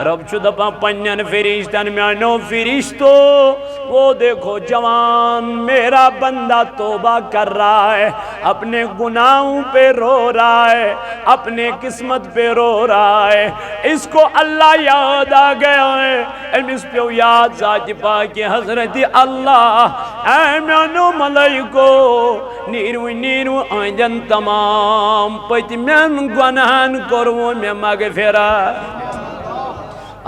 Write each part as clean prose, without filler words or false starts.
رب چھو دپا پنین فرشتن میانو فرشتو وہ دیکھو جوان میرا بندہ توبہ کر رہا ہے، اپنے گناہوں پہ رو رہا ہے، اپنے قسمت پہ رو رہا ہے، اس کو اللہ یاد آ گیا ہے، اس پہ یاد ذات پاک حضرت اللہ اے میانو ملائکو نیرو آئندن تمام پتمین گناہن کرو میں مغفرت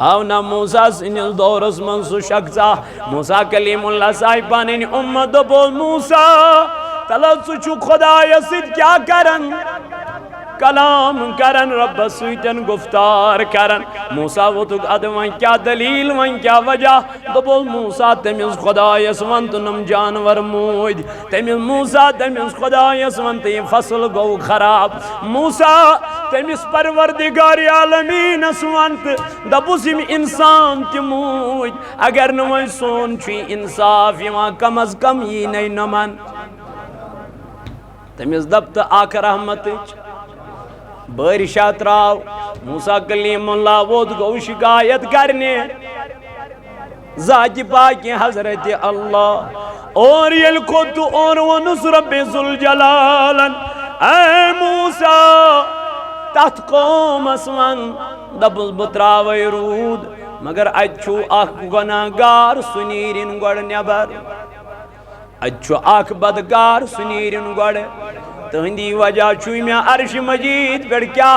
آو نا موسیٰ سنیل دورس من سو شخصا موسیٰ کلیم اللہ صاحبانین امت بول موسیٰ تلت سو خدا یسید کیا کرن کلام کرن رب سویتن گفتار کرن موسیٰ وہ تو کہتے وہاں کیا دلیل وہاں کیا وجہ تو بول موسیٰ تمیز خدا یسوان تو نم جانور موید تمیز موسیٰ تمیز خدا یسوان تو یہ فصل گو خراب موسیٰ تمیز پروردگار عالمین اسوان تو دبوسیم انسان تی موید اگر نوائی سون چوی انصاف یہاں کم از کم یہ نہیں نمان تمیز دبت آکھ رحمت بارشات راو موسیٰ کلیم اللہ وہ گو شکایت کرنے ذات پاک حضرت اللہ اور یلکو تو اور ونس رب ذوالجلالن اے موسیٰ تحت قوم اسوان دبل بتراوی رود مگر اچھو آکھ گناہگار سنیرین گوڑ نیبر اچھو آکھ بدگار سنیرین گوڑ تہندی وجہ چوئی میں عرش مجید پر کیا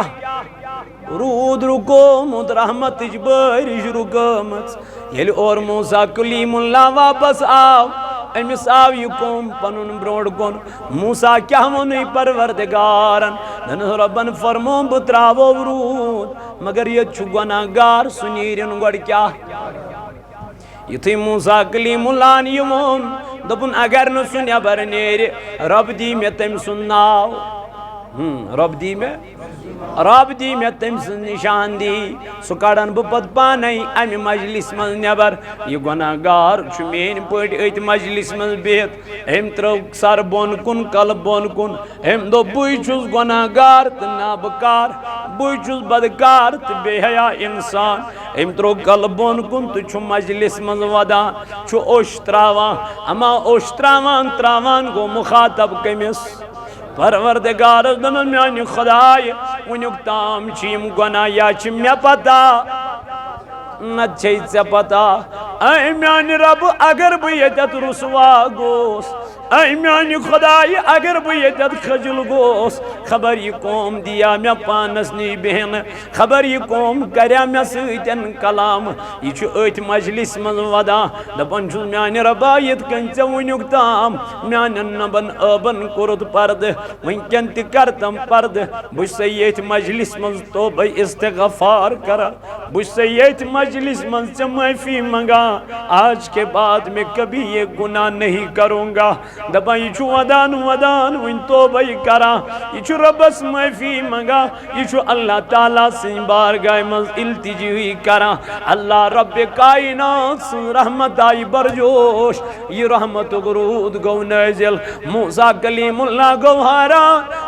رود رکومت رحمت بارش رکومت یل اور موسیٰ کلیم اللہ واپس آو امس آو یہ قوم پنن بروڑ کن موسیٰ کیا منی پروردگارن دن ربن فرمو بتراو رود مگر یہ چھو گناہگار سنیرن گوڑ کیا یہ تھی موسیٰ کلیم اللہ نیمون دبن اگر نو سنیا برنیر رب دی میں تم سنناو رب دی میں تم سن نشان دی سکڑن بپت پانائی امی مجلس من نیبر یہ گناہگار چمین پوٹ ایت مجلس من بیت ہم ترو سر بون کن قلب بون کن ہم دو بوئی چوز گناہگار تنابکار بوئی چوز بدکار بے حیاء انسان ہم ترو قلب بون کن تو چھو مجلس من ودان چھو اوشتراوان اما اوشتراوان تراوان کو مخاطب کمیس پروردگار دنن میانی خدای ونیک تام چیم گناہ یا چیم یا پتا نچھئی سے پتا اے میانی رب اگر بیدت رسوا گوس اے میانی خدای اگر بیدت خجل گوس خبر یہ قوم دیا میں پانس نی بہن خبر یہ قوم کریا میں سیتن کلام یہ چھو ایت مجلس من ودا دپن چھو میانی ربایت کنچہ ونیک تام میانی نبن ابن کرد پرد ونکن تی کرتم پرد بش سے ایت مجلس من توبہ استغفار کرا بش سے ایت مجلس من سے معافی منگا آج کے بعد میں کبھی یہ گناہ نہیں کروں گا دبا یہ چھو ودان وین توبہ کرا یہ چھو ربس معافی منگا یہ چھو اللہ تعالیٰ سے بارگاہ مز التجی ہوئی کرا اللہ رب کائنات سے رحمت آئی برجوش یہ رحمت گرود گو نازل موسیٰ کلیم اللہ گوھارا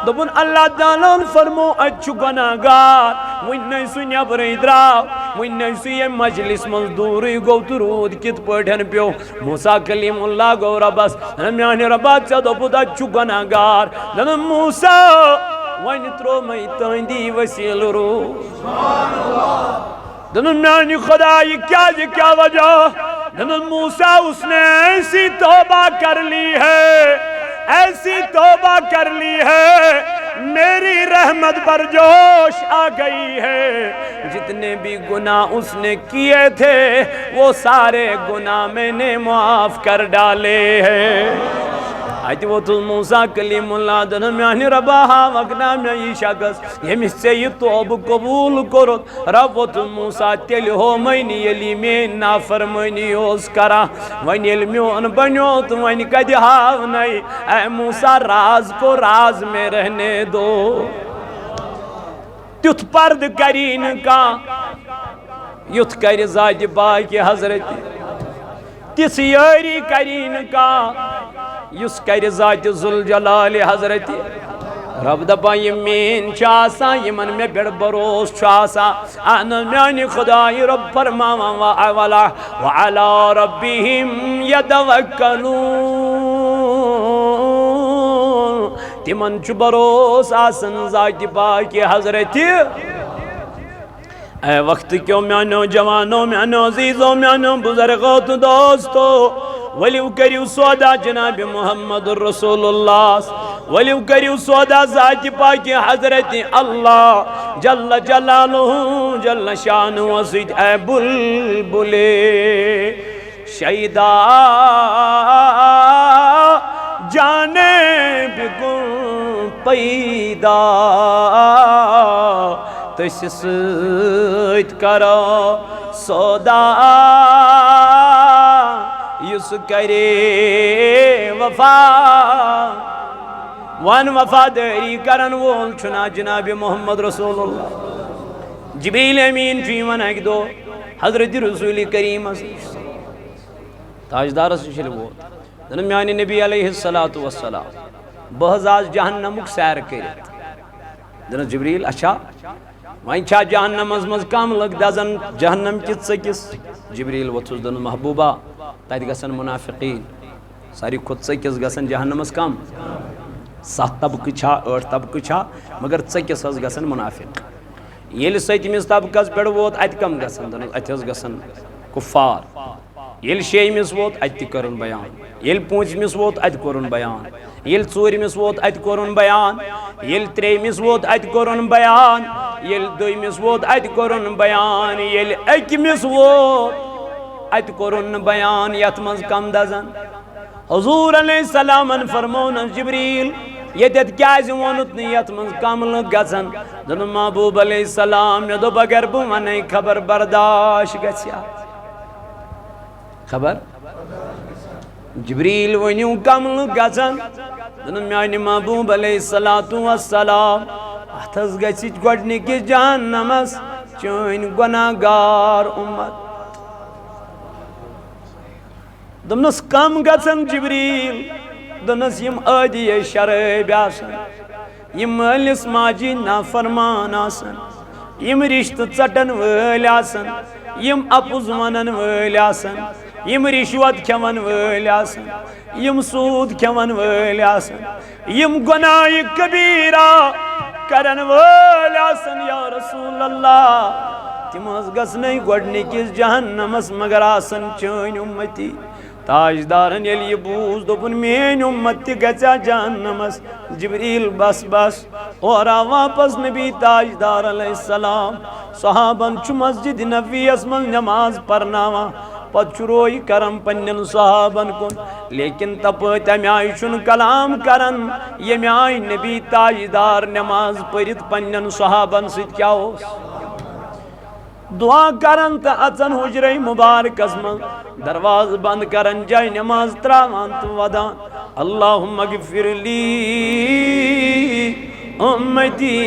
دبن اللہ تعالیٰ فرمو اچھو گناہگار وین نہیں سنیا پر ادراو وین نہیں سنیا مجلس مزدوری گو ترود کت پڑھن پیو موسیٰ کلیم اللہ گو ربس ہمیانی ربات سے دو پتا اچھو گناہگار دن موسیٰ وین ترو میں تاندی وسیل رو دن میانی خدای کیا وجہ دن موسیٰ اس نے ایسی توبہ کر لی ہے ایسی توبہ کر لی ہے میری رحمت پر جوش آ گئی ہے جتنے بھی گناہ اس نے کیے تھے وہ سارے گناہ میں نے معاف کر ڈالے ہیں آج وہ تو موسیٰ کلیم اللہ دنمیانی رباہا وقنا میں یہ شخص یہ مجھ سے یہ توب قبول کرد رب وہ تو موسیٰ تیل ہو مینی یلی میں نافرمینی اس کرا وین علمیون بنیو تو وین کدی ہاو نہیں اے موسیٰ راز کو راز میں رہنے دو تیت پرد کرین کا یت کر ذات پاک حضرت تس یاری کرین کا یس کر ذات ذوالجلال حضرت رب دپان یہ مین چاسا یمن میں بڑ بروس چاسا ان میانی خدای رب فرماوان وعلا ربهم یتوکلون تمن چھ بروس آسن ذات پاک حضرت اے وقت کیوں میانو جوانو میانو عزیزو میانو بزرگو تو دوستو ولیو کریو سودا جناب محمد رسول اللہ ولیو کریو سودا ذات پاک حضرت اللہ جل جلالہ جل شان وسید اے بلبلے شیدہ جانے بگن پیدا تس سید کرو سودا یس کرے وفا وان وفاداری کرن وول چھنا جناب محمد رسول اللہ جبریل امین فی من ایک دو حضرت رسول کریم تاجدار سے شلو دن میانی نبی علیہ السلام بہز آج جہنمک سیر کرت دن جبریل اچھا وائن چھا جہنم ازمز کام لگ دازن جہنم کت سکس جبریل وطوز دن محبوبہ تاید گسن منافقین ساری خود سکس گسن جہنم از کام 7 طبقہ چھا 8 طبقہ چھا مگر سکس از گسن منافق یل سیتمس طبقس پہ ووت ات کم گسن دن ات گسن کفار یل شیمس ووت ات کرن بیان یل پونچمس ووت ات کرن بیان یل ژورمس ووت ات کرن بیان یل تریمس ووت ات کرن بیان یل دویمس ووت ات کرن بیان یل اکمس ووت ات کرن بیان یت مز کم دزن حضور علیہ السلام فرمون جبریل یتت کیازِ وونت نہ یت مز کم لگ گژھن دن محبوب علیہ السلام مے دوٚپ اگر بہٕ ونے خبر برداشت گژھیا خبر جبریل ونیو کم لگ گژھن دن میانہِ محبوب علیہ السلام اتھس گژھِ گۄڈنِکِس جہنمس چٲنۍ گۄناہگار امت دمنس کم گژھن جبریل دنس یم عادی شراب آسن یم مالس ماجی نافرمان آسن یم رشتہ ژٹن وٲلۍ آسن یم اپُز ونن وٲلۍ آسن یم رشوت کھٮ۪ون وٲلۍ آسن یم سوٗد کھٮ۪ون وٲلۍ آسن یم گۄناہ کبیرہ کرن وٲلۍ آسن یا رسول اللہ تم حظ گژھنَے گۄڈنِکِس جہنمس مگر آسن چٲنۍ اُمتی تاجدارن یل یہ بوز دوپن مین امت تہ گژھیا جہنمس جبریل بس بس اور واپس نبی تاجدار علیہ السلام صحابن چھ مسجد نبویس من نماز پرناوان پت روی کرم پنن صحابن کن لیکن تپت امہ آئی چھ کلام کرن یمہ آئی نبی تاجدار نماز پرت پنن صحابن ست کیا اوس دعا کرن تو اچن حجرے مبارکس من دروازہ بند کرن جائے نماز تراوان تو ودان اللہم اغفر لی امتی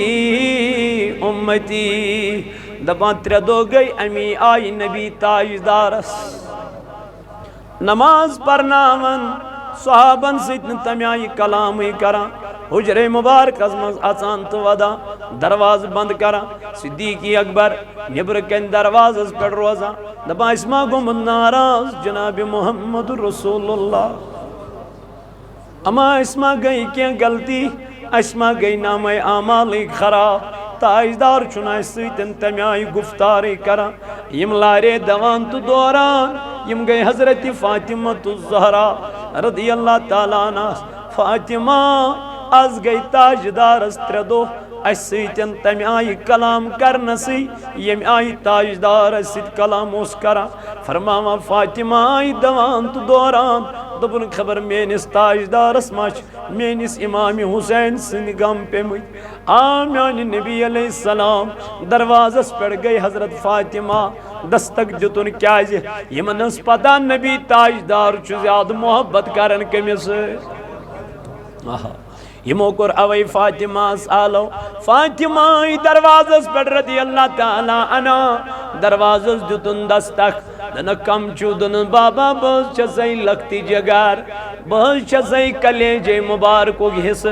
امتی دپان 3 دو گئی امی آئی نبی تاجدارس نماز پرناون صحابن ستن تمہ آئی کلامی کران حجرے مبارکس مز اچان تو ودان دروازہ بند کران صدیقی اکبر نبر کن دروازس پہ روزان دپان اسما گومت ناراض جناب محمد رسول اللہ اما اسما گئی کیا غلطی اسما گئی نام اعمال خراب تاجدار چھنا ستن تمہ آئی گفتاری کران یم لارے دوان تو دوران یم گئی حضرت فاطمہ الزہرا رضی اللہ تعالیٰ عنہ فاطمہ از گئی تاجدارس 3 دو اس سیتن تمہ آئی کلام کرنسی یم آئی تاجدار ست کلام اس کرا فرماوا فاطمہ آئی دوان تو دوران دبن خبر مینس تاجدارس مچ مینس امام حسین سن غم پیمت آمیان نبی علیہ السلام دروازس پڑ گئی حضرت فاطمہ دستک دتن کیازِ یمن ٲس پتہ نبی تاجدار چھُ زیادٕ محبت کرن کٔمِس سۭتۍ یمو کور اوے فاطمہ سالو فاطمہ دروازس پہ رضی اللہ تعالیٰ عنہ دروازس دتن دستک دن کم چھو دن بابا بس چھ سی لگتی جگار بہت چسائی کلیجے مبارک حص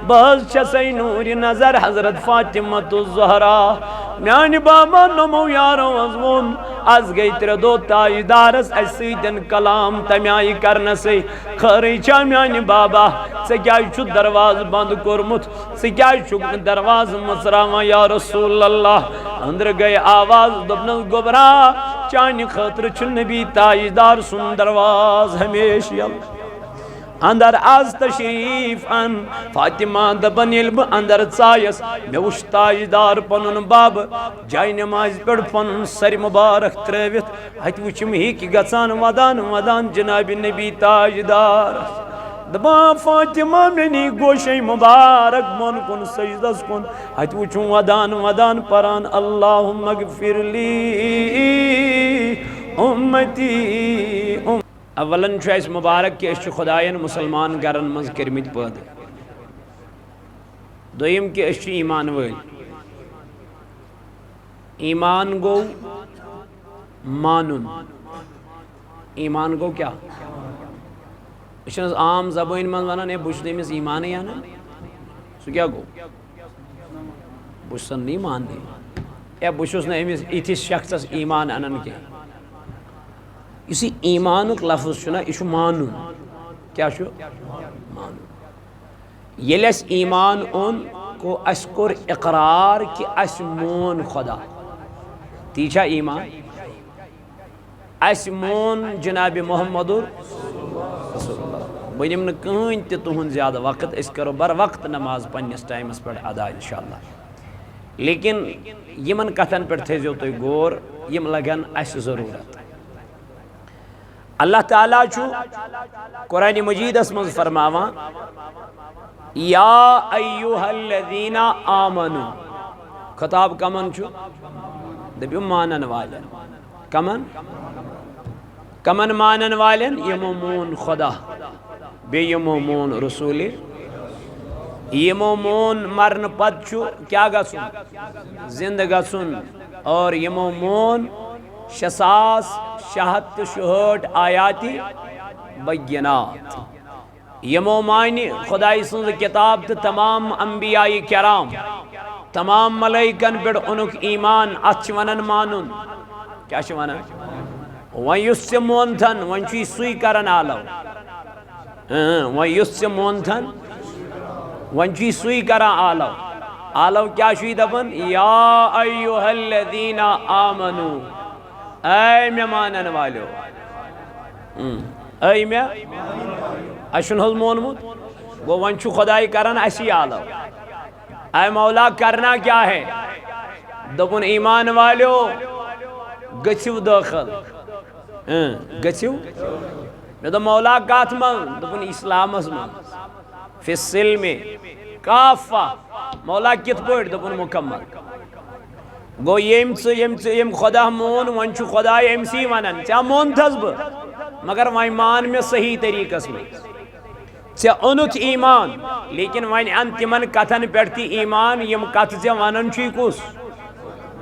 بہت چسائی نور نظر حضرت فاطمۃ الزہرا میان بابا نمو یارو ازمون از گئی تر دو تاجدارس اسیدن کلام تمیائی کرنا سے خری چا میان بابا سے کیا چھو دروازہ بند کرمت سے کیا چھو دروازہ مسراما یا رسول اللہ اندر گئے آواز دبن گبرا چانی خاطر چھو نبی تاجدار سن دروازہ ہمیشہ اندر آز تشریف ان فاطمہ دبن علم اندر چایس میں وش تاجدار پنن باب جائی نماز پڑھ پنن سر مبارک ترویت ہت وچم ہی کی گژھان ودان جناب نبی تاجدار دبا فاطمہ منی گوشی مبارک من کن سجدس کن ہت وچم ودان پران اللہم اغفر لی امتی اولن اس مبارک کہ اس خدایان مسلمان گرن مز کرمت پد دویم کہ اس ایمان ول ایمان گو مانن ایمان گو کیا اس عام زبان من ونان بش دمس ایمان یا نا سو کیا گو بش سن نہیں مان دی یا بشس نا امس اتھس شخصس ایمان انن کی اسی ایمانک لفظ چھنا یہ مانن کیا چھو مانن یل اس ایمان اون کو اس کور اقرار کہ اس مون خدا تیچا ایمان اس مون جناب محمد رسول اللہ بنیم نہ کہین تہ تہن زیادہ وقت اس کرو بر وقت نماز پنس ٹائمس پر ادا انشاءاللہ لیکن یمن کتھن پر تھیزو تو غور یم لگن اس ضرورت اللہ تعالیٰ چھو قرآن مجید اسمز فرماوان یا ایوہ الذین آمنو خطاب کمن چھو دبیو مانن والن کمن مانن والن یمومون خدا بے یمومون رسول یمومون مرن پد چھو کیا گسن زند گسن اور یمومون 666 آیاتی بینات یمو معنی خدای سنز کتاب تو تمام انبیاء کرام تمام ملائکن پر انک ایمان اچھ ونن مانن کیا چھ ونن وَن یُس مونتھن وَن چوی سوی کرن آلو وَن یُس مونتھن وَن چوی سوی کرن آلو کیا چوی دبن یا ایوہ الذین آمنو اے میں مانن والو اے میں اشن حل مونمت وہ ونچو خدای کرن اسی آلو اے مولا کرنا کیا ہے دبن ایمان والو گچھو داخل گچھو میں دو مولا کات من دبن اسلام از من فی السلم کافہ مولا کت پوٹ دبن مکمل گو یم خدا مون ون چھ خدا یم سی ونن ژا مون تھس بہ مگر وائن مان میں صحیح طریقس میں ژا اونت ایمان لیکن وائن ان تمن کتھن پٹھ ایمان یم کتھ ژا ونن چھ کس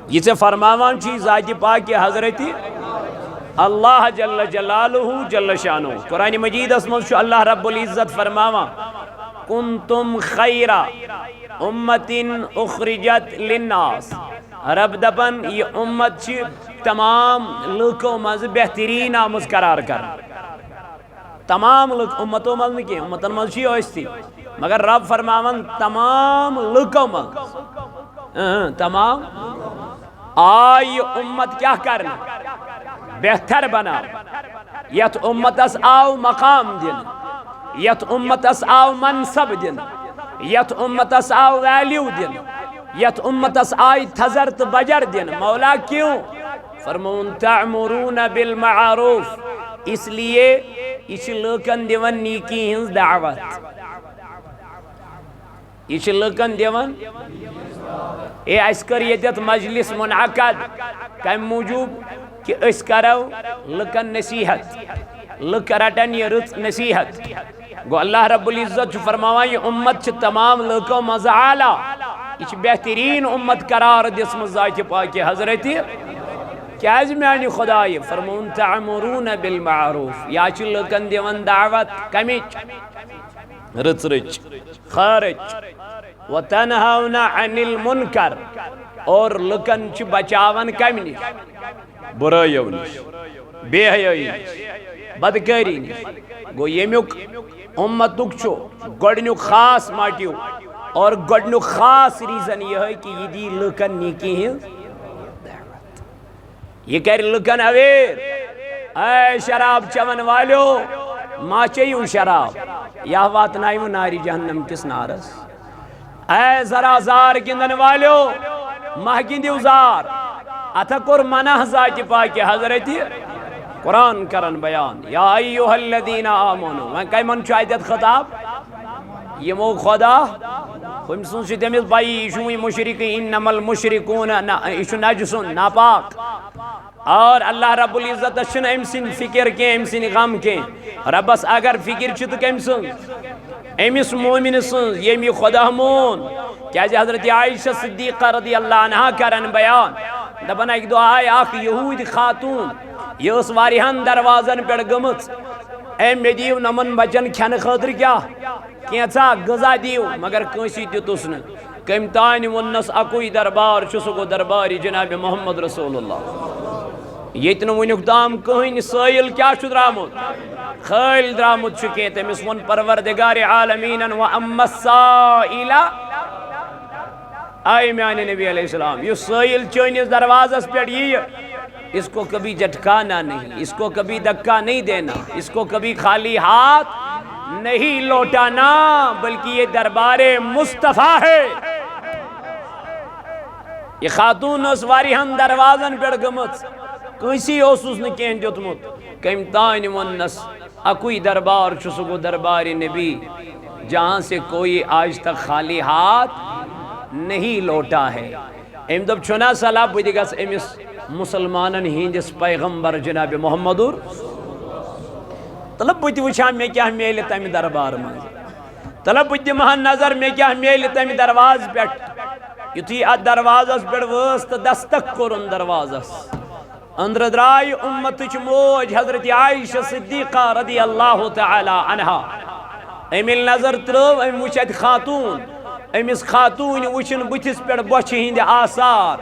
یہ ژا فرماوان چھ ذات پاک حضرت اللہ جل جلالہ جل شانہ قرآن مجید اسمن اللہ رب العزت فرماوان کنتم خیر امت اخرجت للناس رب دپن یہ امت چھ تمام لوکوں مز بہترین آمز قرار کر تمام لوک امتوں مز نکی امتن مز چھ ہوستی مگر رب فرماون تمام لوکوں مز تمام آئی امت کیا کرنا بہتر بنا یت امت اس آو مقام دن یت امت اس آو منصب دن یت امت اس آو ویلیو دن یت امتس آئی تھزرت بجر دن مولا کیوں فرمون تعمرون بالمعروف اس لیے اس لوکن دیون نیکی ہنز دعوت اس لوکن دیون اے اس کر یدت مجلس منعقد کم موجود کہ اس کرو لوکن نصیحت لوک رٹن یہ رت نصیحت گو اللہ رب العزت فرماوان یہ امت چھ تمام لوکوں مزعالا یہ بہترین امت قرار دسم ذات پاک حضرت کیاز میانی خدای فرمون تعمرون بالمعروف یا چھ لکن دیون دعوت کمیچ رچ رچ خارج وتنہون عن المنکر اور لکن چھ بچاون کم نش برائیو نش بے حیائی نش بدکاری نش گو یمیک امتک چھو گوڑنیک خاص ماٹیو اور گوڑنیک خاص ریزن یہ ہے کہ یہ دی لکن نیکی ہیں یہ کر لکن اویر اے شراب چون والو ما چیو شراب یا واتنائیو ناری جہنم کس نارس اے ذرا زار گندن والو مہ گندیو زار اتھکر منہ ذات پاک حضرت قرآن کرن بیان یا ایوہ الذین آمنو میں کئی من چاہیدت خطاب یہ مو خدا خم سن سے دمیز بائی ایشوی مشرقی انما المشرکون ایشو نجسن ناپاک اور اللہ رب العزت شن امسن فکر کے امسن غم کے ربس اگر فکر چھت کمسن امس مومن سن یمی خدا مون کیا جی حضرت عائشہ صدیقہ رضی اللہ عنہ کرن بیان دبنا ایک دعائی آخ یہود خاتون یہ اس واریہن دروازن پیڑ گمت اے میں دیو نمن بچن کھین خاطر کیا غذا دیو مگر کنسی دیتوسن کم تانی ونس اکوئی دربار چسکو درباری جناب محمد رسول اللہ یتن ونیک تام کہیں سائل کیا شد درامت خیل درامت چکیں تمس ون پروردگار عالمین و اما السائل آئی میانی نبی علیہ السلام یہ سائل چونیس دروازس پیڑ یہ اس کو کبھی جھٹکانا نہیں اس کو کبھی دکا نہیں دینا اس کو کبھی خالی ہاتھ نہیں لوٹانا بلکہ یہ دربار مصطفیٰ ہے یہ خاتون اس واریہن دروازن پیڑ گمت کسی اوسوس نے کہیں جتمت کم تائن ونس اکوئی دربار چسکو دربار نبی جہاں سے کوئی آج تک خالی ہاتھ نہیں لوٹا ہے ام دب چھنا صلاح بدی گس امس مسلمانن ہندس پیغمبر جناب محمد طلب بت وچھان میں کیا میل تم دربار من طلب بت مہن نظر میں کیا میل تم درواز پٹ یتھی ات دروازس پہ وس تو دستک کورن دروازس اندر درائی امتچ موج حضرت عائشہ صدیقہ رضی اللہ تعالی عنہا امیل نظر ترو ام وچت خاتون امس خاتون وچن بتس پہ بچ ہند آثار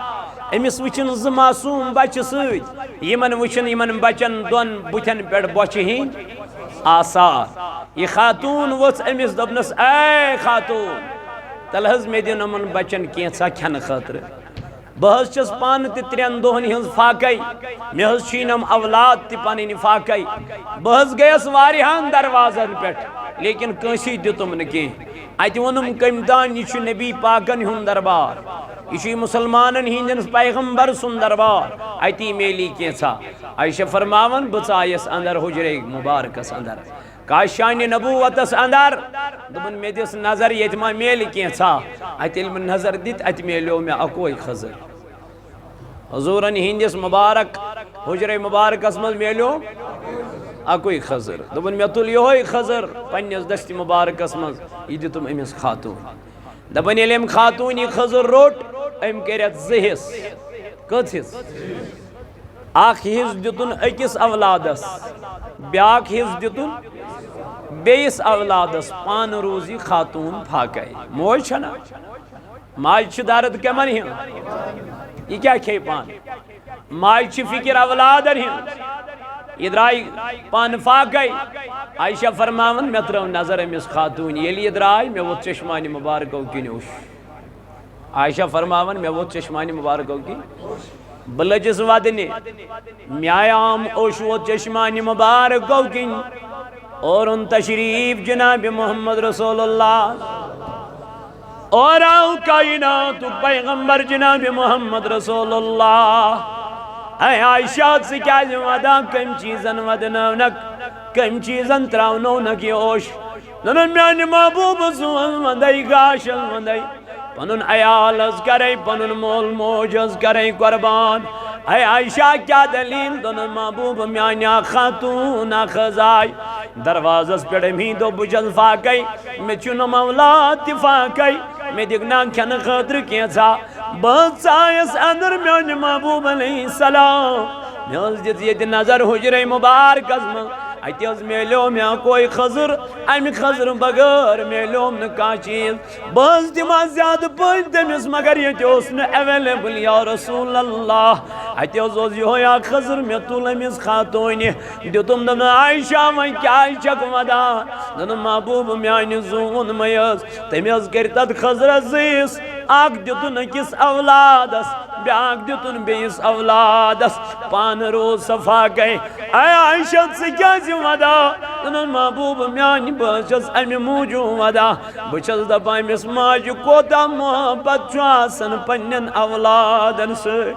امس وچن ز معصوم بچ سۭتۍ یمن وچن یمن بچن دون بتن پہ بچ ہند آثار یہ خاتون وچ امس دبنس اے خاتون تلحظ میں دن امن بچن کینسا کھن خاطر بہت چس پان تی ترین دہن ہنز فاقی میں چینم اولاد تی پانی فاقی بہت گیس واریہان دروازن پیٹ لیکن کنسی دیتم نکی ایتی ونم کمدان یہ نبی پاکن ہن دربار یہ مسلمانن ہندن پیغمبر سن دربار ایتی میلی کیسا عائشہ فرماون بچائیس اندر حجر مبارکس اندر کاشان نبوتس اندر دبن میں دس نظر یتما میل کیسا ایتی علم نظر دیت ایتی میلیو میں اکوئی خضر حضورن ہندس مبارک حجر مبارکس مز میلیو اکوئی خضر دبن میں تل یہ خضر پنیس دست مبارکس مز یہ دیتم امس خاتون دبن علم خاتون یہ خضر روٹ ام کریت زہس کت حص اخ حص دیتن اکس اولادس بیاک حص دیتن بیس اولادس پان روزی خاتون پھاکائی موج چھنا ماج چھ دارد کمن ہن یہ کیا کھے پان ماج چھ فکر اولادن ہن یہ درائی پان پھاکائی عائشہ فرماون میں ترو نظر امس خاتون یہ لیے درائی میں وہ چشمانی مبارکو کی نوش عائشہ فرماون میں وہ چشمانی مبارکو کی بلجس ودنی میام اوش وہ چشمانی مبارکو کی اور ان تشریف جناب محمد رسول اللہ اور آؤ کائنات پیغمبر جناب محمد رسول اللہ اے عائشہ سے کیا ودا کم چیزن ودنونک کم چیزن تراؤنونک یہ اوش ننن میانی محبوب سوان وندائی گاشل وندائی پنن عیال از کرے پنن مول موج از کرے قربان اے عائشہ کیا دلیل دونن محبوب میانیا خاتون خزائی دروازس پیڑ میں دو بجل فاقی میں چنم اولاد فاقی میں دگنا کھن خطر کیسا بہت آیس اندر میون محبوب علیہ السلام میز دت یہ نظر حجر مبارک ازم اتیز میلیو میں کوئی خضر امی خضر بغیر میلیو نہ کانٛہہ چیز بہت دما زیادہ پٔتۍ تٔمِس مگر یہ اوس نہٕ ایویلیبل یا رسول اللہ اتیز اوس یہوے اکھ خضر مےٚ تُل أمِس خاتوٗنہِ دیُتُم دوٚپُن عائشہ وۄنۍ کیٛازِ چھکھ ودان دوٚپُن محبوب میانہِ زوٗن میز تٔمۍ حظ کٔرۍ تتھ خضرس زٕیِس اکھ دیُتُن أکِس اولادس بیاکھ دیُتُن بیٚیِس اولادس پانہٕ روٗد صفا گٔے اے عائشہ ژٕ کیٛازِ ودان دوٚپُن محبوب میانہِ بہٕ حظ چھس امہِ موٗجوٗب ودان بہٕ چھس دپان أمِس ماجہِ کوتاہ محبت چھُ آسان پننٮ۪ن اولادن سۭتۍ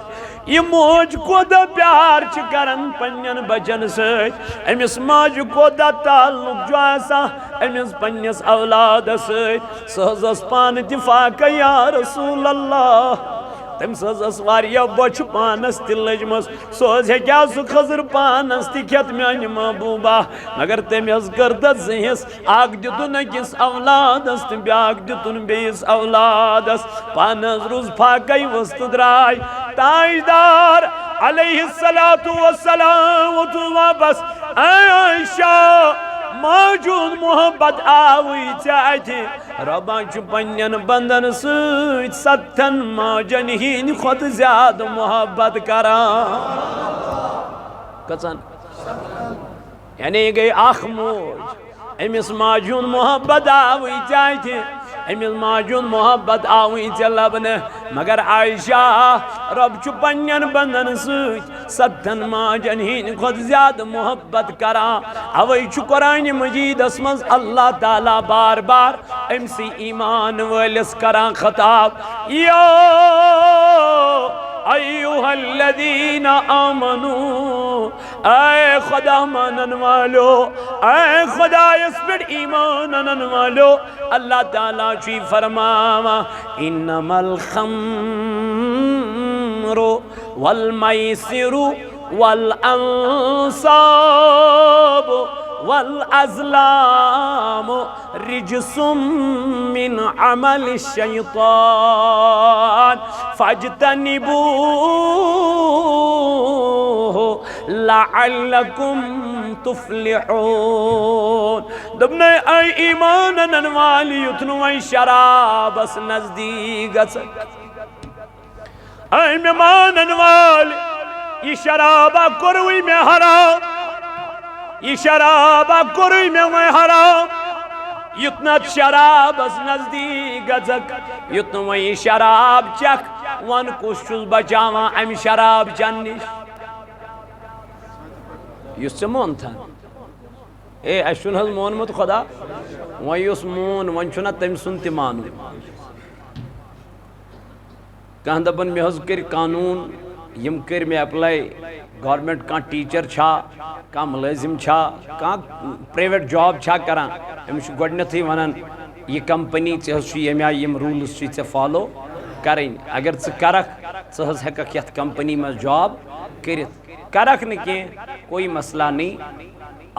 یہ موج کوتاہ پیار چھ کرن پننٮ۪ن بچن سۭتۍ أمِس ماجہِ کوتاہ تعلق چھُ آسان أمِس پننِس اولادس سۭتۍ سۄ حظ ٲس پانہٕ تہِ فاقے یا رسول اللہ تٔمِس حظ ٲس واریاہ بۄچھِ پانس تہِ لٔجمٕژ سۄ حظ ہیٚکہِ ہا سُہ خضر پانس تہِ کھٮ۪تھ میانہِ محبوبہ مگر تٔمۍ حظ کٔر تتھ زٕہِس اکھ دیُتُن أکِس اولادس تہٕ بیاکھ دیُتُن بیٚیِس اولادس پانہٕ حظ روٗز فاقے ؤژھ درٛاے تاجدار علیہ السلام ووتُن واپس اے عائشہ موجود محبت آوٕے ژےٚ اتھِ رۄبان چھُ پننٮ۪ن بندن سۭتۍ 7 ماجن ہِنٛدِ کھۄتہٕ زیادٕ محبت کران کٔژن یعنی یہِ گٔے اکھ موج أمِس ماجہِ ہُنٛد محبت آوٕے ژےٚ اتھِ أمِس ماجہِ ہُنٛد محبت آوٕے ژےٚ لبنہٕ مگر عائشہ رۄب چھُ پننٮ۪ن بندن سۭتۍ 7 ماجن ہِنٛدِ کھۄتہٕ زیادٕ محبت کران اوے چھُ قرآنِ مجیدس منٛز اللہ تعالیٰ بار بار أمسٕے ایمان وٲلِس کران خطاب یا ایوہا الذین آمنو اے خدا مانن والو اے خدایس پٮ۪ٹھ ایمان انن والو اللہ تعالیٰ چھُ فرماوان انما الخمر والمیسر والانصاب والازلام رجس من عمل الشیطان فاجتنبوه لعلکم تفلحون دوٚپُن اے ایمان انن والی یُتھ نہٕ وۄنۍ شرابس نزدیٖک گژھکھ اے مےٚ مانن وٲلۍ یہِ شرابا کوٚروٕے مےٚ حرام یہ شرابا کوٚرُے مےٚ وۄنۍ حرام یُتھ نہٕ اتھ شرابس نزدیٖک گژھکھ یُتھ نہٕ وۄنۍ یہِ شراب چکھ وَن کُس چھُس بچاوان امہِ شراب چٮ۪نہٕ نِش یُس ژےٚ مونتھن اے اسہِ چھُنہٕ حظ مونمُت خۄدا وۄنۍ یُس مون وۄنۍ چھُنہ تٔمۍ سُنٛد تہِ مانُن کانٛہہ دپان مےٚ حظ کٔرۍ قانوٗن یِم کٔرۍ مےٚ ایپلاے گورمنٹ کانٛہہ ٹیٖچر چھا کانٛہہ مُلٲزِم چھا کانٛہہ پرٛایویٹ جاب چھا کران أمِس چھُ گۄڈنٮ۪تھٕے ونان یہِ کمپنی ژےٚ حظ چھُ ییٚمہِ آیہِ یِم روٗلٕز چھِ ژےٚ فالو کرٕنۍ اگر ژٕ کرکھ ژٕ حظ ہٮ۪ککھ یتھ کمپنی منٛز جاب کٔرِتھ کرکھ نہٕ کینٛہہ کوئی مسئلہ نہیں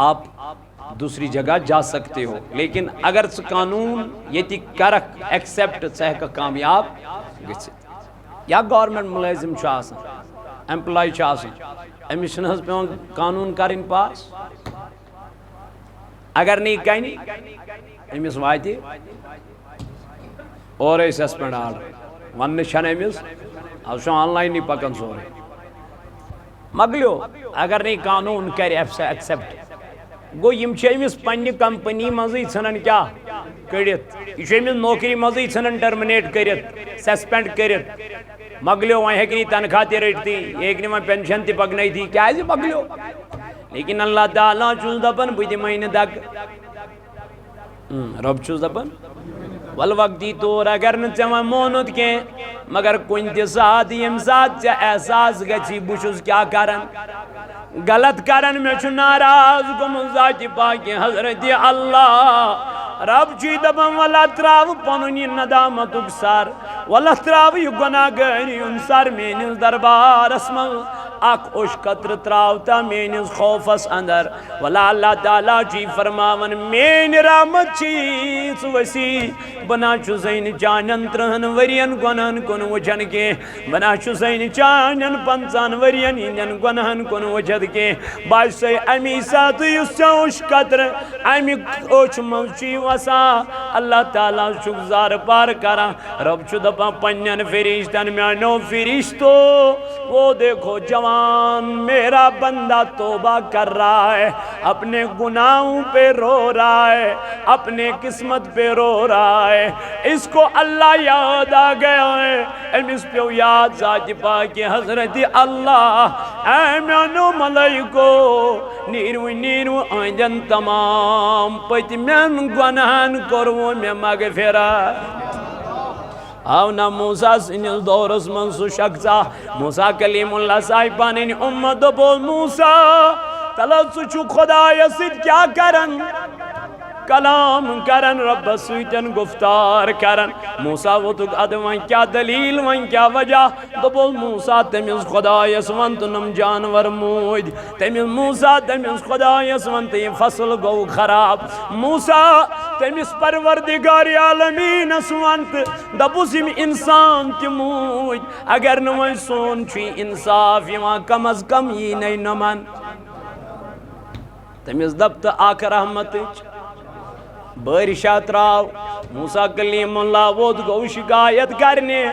آپ دوسری جگہ جا سکتے ہو لیکن اگر ژٕ قانوٗن ییٚتہِ کرکھ ایکسیپٹ ژٕ ہٮ۪ککھ کامیاب گٔژھِتھ یا گورمنٹ مُلٲزِم چھُ آسان ایمپلاے چھُ آسان أمِس چھُنہٕ حظ پیٚوان قانوٗن کَرٕنۍ پاس اگر نہٕ یہِ کَنہِ أمِس واتہِ اورَے سسپینڈ آرڈر وَننہٕ چھَنہٕ أمِس آز چھُ آن لاینٕے پکان سورُے مۄکلیو اگر نہٕ یہِ قانوٗن کَرِ ایکسیپٹ گوٚو یِم چھِ أمِس پننہِ کمپنی منٛزٕے ژھٕنان کیٛاہ کٔڑِتھ یہِ چھُ أمِس نوکری منٛزٕے ژھٕنان ٹٔرمِنیٹ کٔرِتھ سسپینڈ کٔرِتھ مۄکلیو وۄنۍ ہیٚکہِ نہٕ یہِ تنخواہ تہِ رٔٹتھٕے یہِ ہیٚکہِ نہٕ وۄنۍ پٮ۪نشن تہِ پکنٲیتھٕے کیٛازِ مۄکلیو لیکن اللہ تعالیٰ چھُس دپان بہٕ دِمے نہٕ دکہٕ رۄب چھُس دپان ولہٕ وقتی طور اگر نہٕ ژےٚ وۄنۍ مونُت کینٛہہ مگر کُنہِ تہِ ساتہٕ ییٚمہِ ساتہٕ ژےٚ احساس گژھی بہٕ چھُس کیٛاہ کران غلط کران مےٚ چھُ ناراض گوٚمُت ذاتِ پاکہِ حضرتِ اللہ رب چھُے دپان وَلہ ترٛاوٕ پنُن یہِ ندامتُک سر وَلہ ترٛاوٕ یہِ گۄناہ گٲری ہُنٛد سر میٲنِس دربارس منٛز اک اوش قطر تراوتا مینس خوفس اندر ولا اللہ تعالیٰ چی فرماون مین رحمت چیز وسیع بنا چھو زین چانن ترہن ورین گنہن کن وچھن کے بنا چھو زین چانن پنچان ورین ہندن گنہن کن وچھد کے باشتے امی ساتھ یس اوش قطر امی اوش موچی وسا اللہ تعالیٰ شکزار پار کرا رب چھو دپا پنین فرشتن میانو فرشتو وہ دیکھو جوان میرا بندہ توبہ کر رہا ہے اپنے گناہوں پہ رو رہا ہے اپنے قسمت پہ رو رہا ہے اس کو اللہ یاد آ گیا ہے اس پہ یاد ذات پاک حضرت اللہ اے میانو ملائکو نیرو آئندن تمام پت من گناہن کرو میں مغفرت آو نا موسیٰ سنیل دورس من سو شخصا موسیٰ کلیم اللہ صاحبانی امت بول موسیٰ تلت سو چھو خدا یسید کیا کرن کلام کرن رب سویتن گفتار کرن موسیٰ وہ تو اد وان کیا دلیل وان کیا وجہ تو بول موسیٰ تمیز خدا یسوان تو نم جانور موید تمیز موسیٰ تمیز خدا یسوان تو یہ فصل گو خراب موسیٰ تمیز پروردگار عالمین اسوان تو دبوسیم انسان تی موید اگر نوائے سون چوی انصاف یوان کم از کم یہ نئی نمان تمیز دبت آکھ رحمت بارشات راو موسیٰ کلیم اللہ وہ گو شکایت کرنے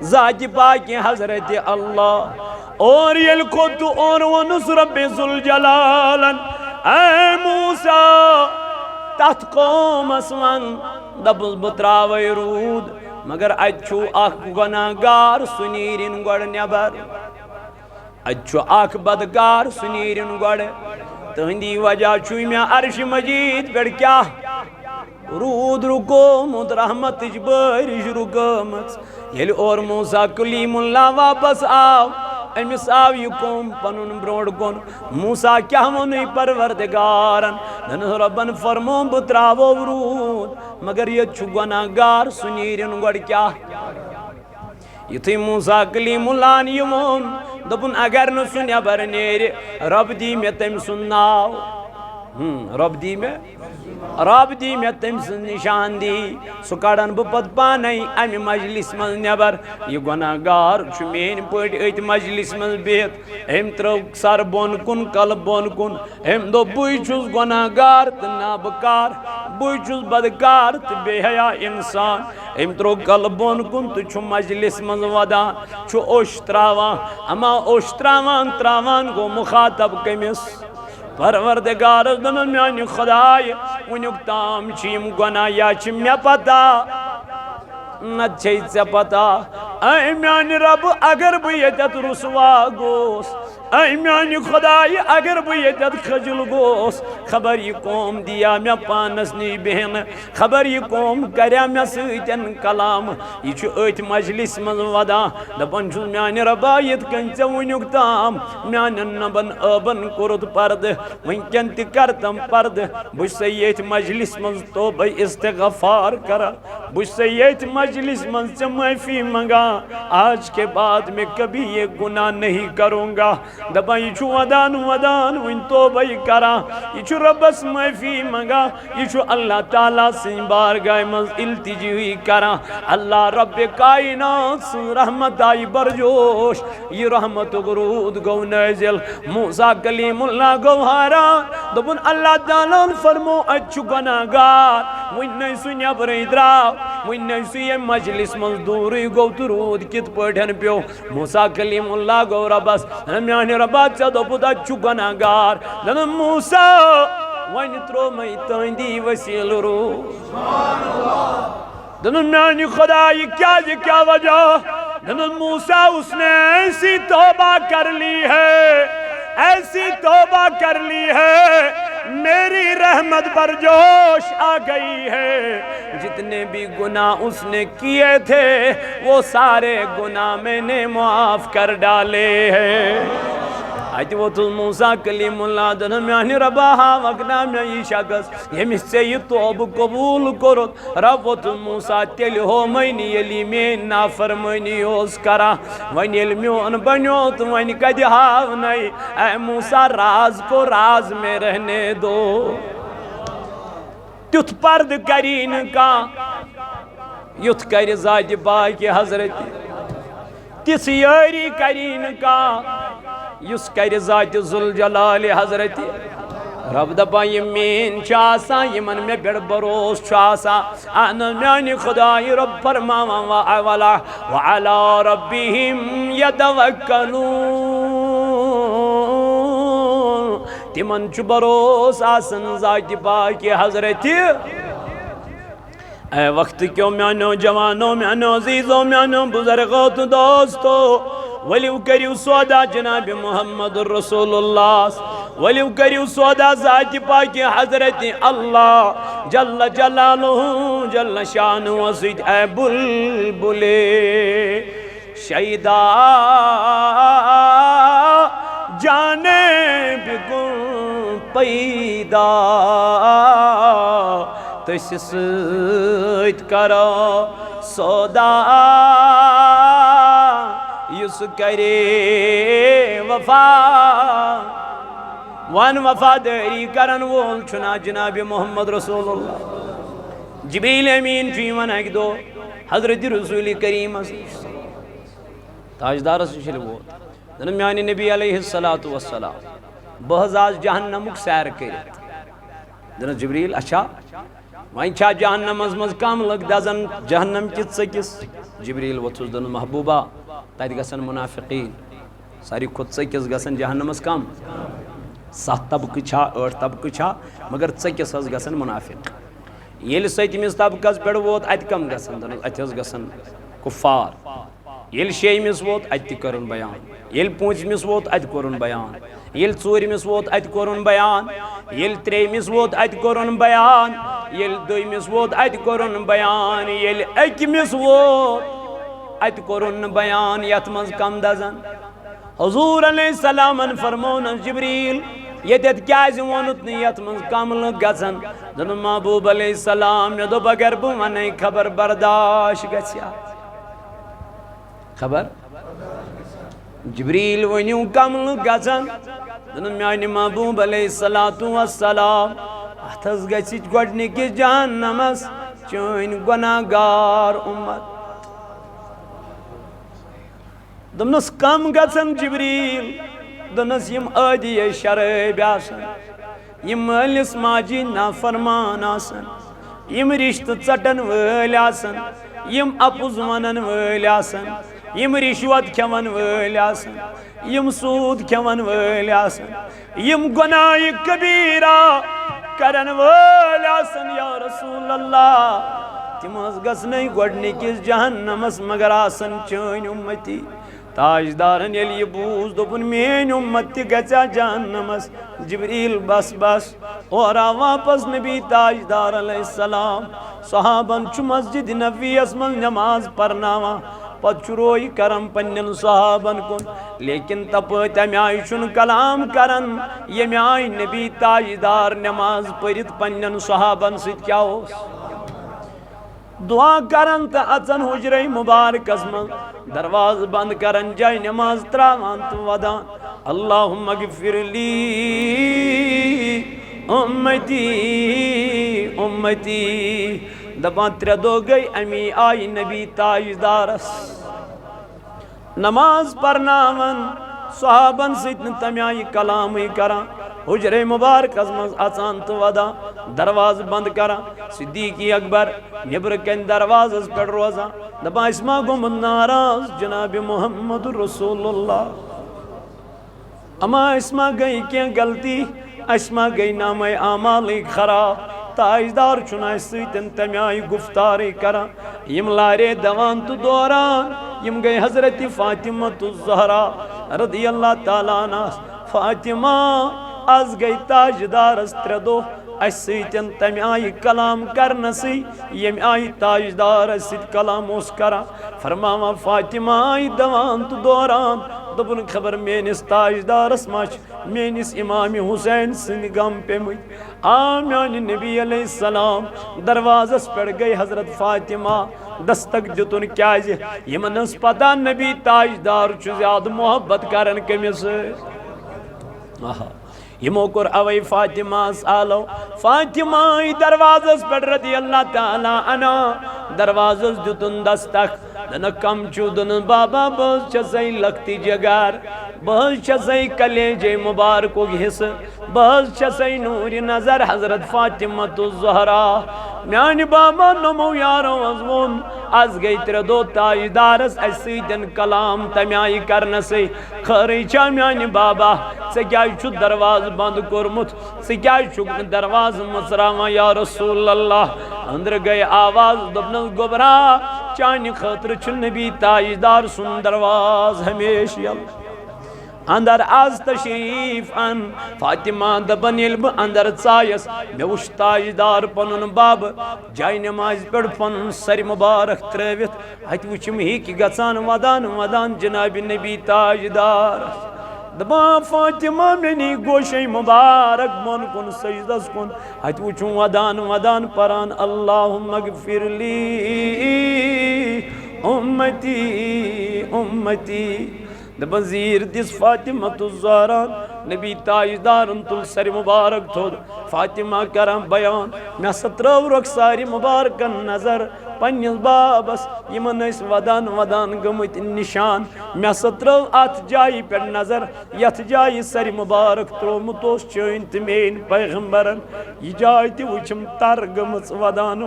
ذات پاک حضرت اللہ اور یلکت اور ونس رب ذوالجلالن اے موسیٰ تحت قوم اسوان دبل بتراوی رود مگر اچھو اخ گناہگار سنیرن گوڑ نیبر اچھو اخ بدگار سنیرن گوڑ تہندی وجہ چھوئی میں عرش مجید پر کیا رود رکومت رحمت بارش رکومت یل اور موسیٰ کلیم اللہ واپس آو امس آو یہ قوم پنن بروڑ کن موسیٰ کیا منی پروردگارن دن ربن فرمو بتراو رود مگر یہ چھو گناہگار سنیرن گوڑ کیا یہ تھی موسیٰ کلیم اللہ نیمون دبن اگر نسو نیبر نیرے رب دی میں تم سنناو رب دی میں تم سن نشان دی سکڑن بپت پانائی امی مجلس من نیبر یہ گناہگار چمین پوٹ ایت مجلس من بیت ہم ترو سر بون کن قلب بون کن ہم دو بوئی چوز گناہگار تنابکار بوئی چوز بدکار بے حیاء انسان ہم ترو قلب بون کن تو چھو مجلس من ودان چھو اوشتراوان اما اوشتراوان تراوان کو مخاطب کمیس پروردگار دنن میانی خدای ونیک تام چیم گناہ یا چیم میں پتا نہ چھیت سے پتا اے میانی رب اگر بیتت رسوا گوس اے میانی خدای اگر بیتت خجل گوس خبر یہ قوم دیا میں پانس نی بہن خبر یہ قوم کریا میں سیتن کلام یہ چھو ایت مجلس من ودا دپن چھو میانی رب آیت کنچ ونیک تام میانی نبن ابن کرد پرد ونکن تی کرتم پرد بش سے ایت مجلس من توبہ استغفار کرا بش سے ایت مجلس من سے معافی منگا آج کے بعد میں کبھی یہ گناہ نہیں کروں گا دبا یہ چھو ودان وین توبہ کرا یہ چھو ربس معافی منگا یہ چھو اللہ تعالیٰ سے بارگاہ مز التجی ہوئی کرا اللہ رب کائنات سے رحمت آئی برجوش یہ رحمت غرود گو نازل موسیٰ کلیم اللہ گوھارا دبن اللہ تعالیٰ فرمو اچھو گناہگار وین نہیں سنیا پر ادراو وین نہیں سنیا مجلس مزدوری گو ترود کت پڑھن پیو موسیٰ کلیم اللہ گو ربس ہمیانی ربات چا دو پتا اچھو گناہگار دن موسیٰ وین ترو میں تاندی وسیل رو دن میانی خدای کیا وجہ دن موسیٰ اس نے ایسی توبہ کر لی ہے ایسی توبہ کر لی ہے میری رحمت پر جوش آ گئی ہے جتنے بھی گناہ اس نے کیے تھے وہ سارے گناہ میں نے معاف کر ڈالے ہیں ات ووت موسیٰ کلیم اللہ دن میانہ ربا ہاوکنا میں یہ شخص یمس سے یہ توبہ قبول کرت رب ووت موسیٰ تیل ہو مینی یلی مین نافرمانی اوس کرا ون یل میون بنیو تو ون کد ہاو نئی اے موسیٰ راز کو راز میں رہنے دو تیت پرد کرین کا یت کر ذات پاک حضرت تس یاری کرین کا یس کر ذات ذوالجلال حضرت رب دپا یہ مین چاسا یمن میں بڑ بروس چاسا ان میانی خدای رب فرماوا وعلا ربهم یتوکلون تمن چھ بروس آسن ذات پاک حضرت اے وقت کیوں میانو جوانو میانو عزیزو میانو بزرگو تو دوستو ولیو کریو سودا جناب محمد رسول اللہ ولیو کریو سودا ذات پاک حضرت اللہ جل جلالہ جل شان وزید اے بلبل شیدا جانے بگن پیدا تس سید کرو سودا یس کرے وفا وان وفاداری کرن وول چھنا جناب محمد رسول اللہ جبریل امین فی ونک دو حضرت رسول کریم تاجدار سے شلو دن میانی نبی علیہ السلام بہز آز جہنمک سیر کرت دن جبریل اچھا وائن چھا جہنم از کم لگ دزن جہنم کت سکس جبریل وتھس دن محبوبہ تت گسن منافقین ساری خود سکس گسن جہنم از کم 7 طبقہ چھا 8 طبقہ چھا مگر سکس از گسن منافق یل ستمس طبقس پہ ووت ات کم گسن دن ات گسن کفار یل شیمس ووت ات کرن بیان یل پونچمس ووت ات کرن بیان یل ژورمس ووت ات کرن بیان یل تریمس ووت ات کرن بیان یل دویمس ووت ات کرن بیان یل اکمس ووت ات کرن بیان یت مز کم دزن حضور علیہ السلام فرمون جبریل یتت کیاز وونت نیت مز کم لگ گژھن دن محبوب علیہ السلام مے دوپ اگر بہ ونے خبر برداشت گژھیا خبر جبریل ونیو کم لگ گژھن دن میانہ محبوب علیہ السلام اتھس گژھِ گۄڈنِکِس جہنمس چٲنۍ گۄناہگار اُمت دمنس کم گژھن جبریل دنس یم عادی شراب آسن یم مالس ماجی نافرمان آسن یم رشتہ ژٹن وٲلۍ آسن یم اپُز ونن وٲلۍ آسن یم رشوت کھٮ۪ون وٲلۍ آسن یم سوٗد کھٮ۪ون وٲلۍ آسن یم گۄناہ کبیرہ کرن وٲلۍ آسن یا رسول اللہ تم حظ گژھنَے گۄڈنِکِس جہنمس مگر آسن چٲنۍ اُمتی تاجدارن یل یہ بوز دوپن مین امت تہ گژھیا جہنمس جبریل بس بس اور واپس نبی تاجدار علیہ السلام صحابن چھ مسجد نبویس من نماز پرناوان پتہ روی کرم پنن صحابن کن لیکن تپت امہ آئی چھ کلام کرن یمہ آئی نبی تاجدار نماز پرت پنن صحابن ست کیا اوس دعا کرن تو اچن حجرے مبارکس من دروازہ بند کرن جائے نماز تراوان تو ودان اللہم اغفر لی امتی امتی دپان 3 دو گئی امی آئی نبی تاجدارس نماز پرناون صحابن ستن تمی آئی کلامی کران حجرے مبارکس من اچان تو ودان دروازہ بند کران صدیقی اکبر نبر کن دروازس پہ روزان دپان اسما گومت ناراض جناب محمد رسول اللہ اما اسما گئی کیا غلطی اسما گئی نام اعمال خراب تاجدار چھنا سیتن تمی آئی گفتاری کران یم لارے دوان تو دوران یم گئی حضرت فاطمہ الزہرا رضی اللہ تعالیٰ عنہ فاطمہ از گئی تاجدارس 3 دو اس سیتن تمی آئی کلام کرنسی یم آئی تاجدار ست کلام اس کرا فرماوا فاطمہ آئی دوان تو دوران دبن خبر میانس تاجدارس مچ میانس امام حسین سند غم پیمت میان نبی علیہ السلام دروازس پہ گئی حضرت فاطمہ دستک دتن کیازِ یمن ٲس پتہ نبی تاجدار چھُ زیادٕ محبت کران کٔمِس سۭتۍ یمو کور اوے فاطمہ آلو فاطمہ دروازس پہ رضی اللہ تعالی عنہ دروازس دتن دستک دن کم چھو دن بابا بہت چھسائی لکتی جگار بہت چھسائی کلیجے مبارکو حص بہت چھسائی نور نظر حضرت فاطمہ الزہرا میانی بابا نمو یارو ازمون از گئی تر دو تاجدارس ایسی دن کلام تمیائی کرنا سے خری چا میانی بابا سے کیا چھو دروازہ بند کرمت سے کیا چھو دروازہ مصراما یا رسول اللہ اندر گئے آواز دبن گبرا چانی خطر چھو نبی تاجدار سن درواز ہمیشہ اندر آز تشریف ان فاطمہ دبن علم اندر چایس میں وش تاجدار پنن باب جائی نماز پڑ پنن سر مبارک ترویت ہت وچم ہی کی گژھان ودان جناب نبی تاجدار دبا فاطمہ منی گوشی مبارک من کن سجدس کن ہت وچم ودان پران اللہم اغفر لی امتی دبا زیر دس فاطمہ الزہرا نبی تاجدار تل سر مبارک تھود فاطمہ کرم بیان میں سترو رخساری مبارکن نظر پنیس بابس یمن اس ودان گمت نشان میں سترو ات جائی پر نظر یت جائی سر مبارک ترومتوس چین تمین پیغمبرن یہ جائی تی وچم تر گمت ودان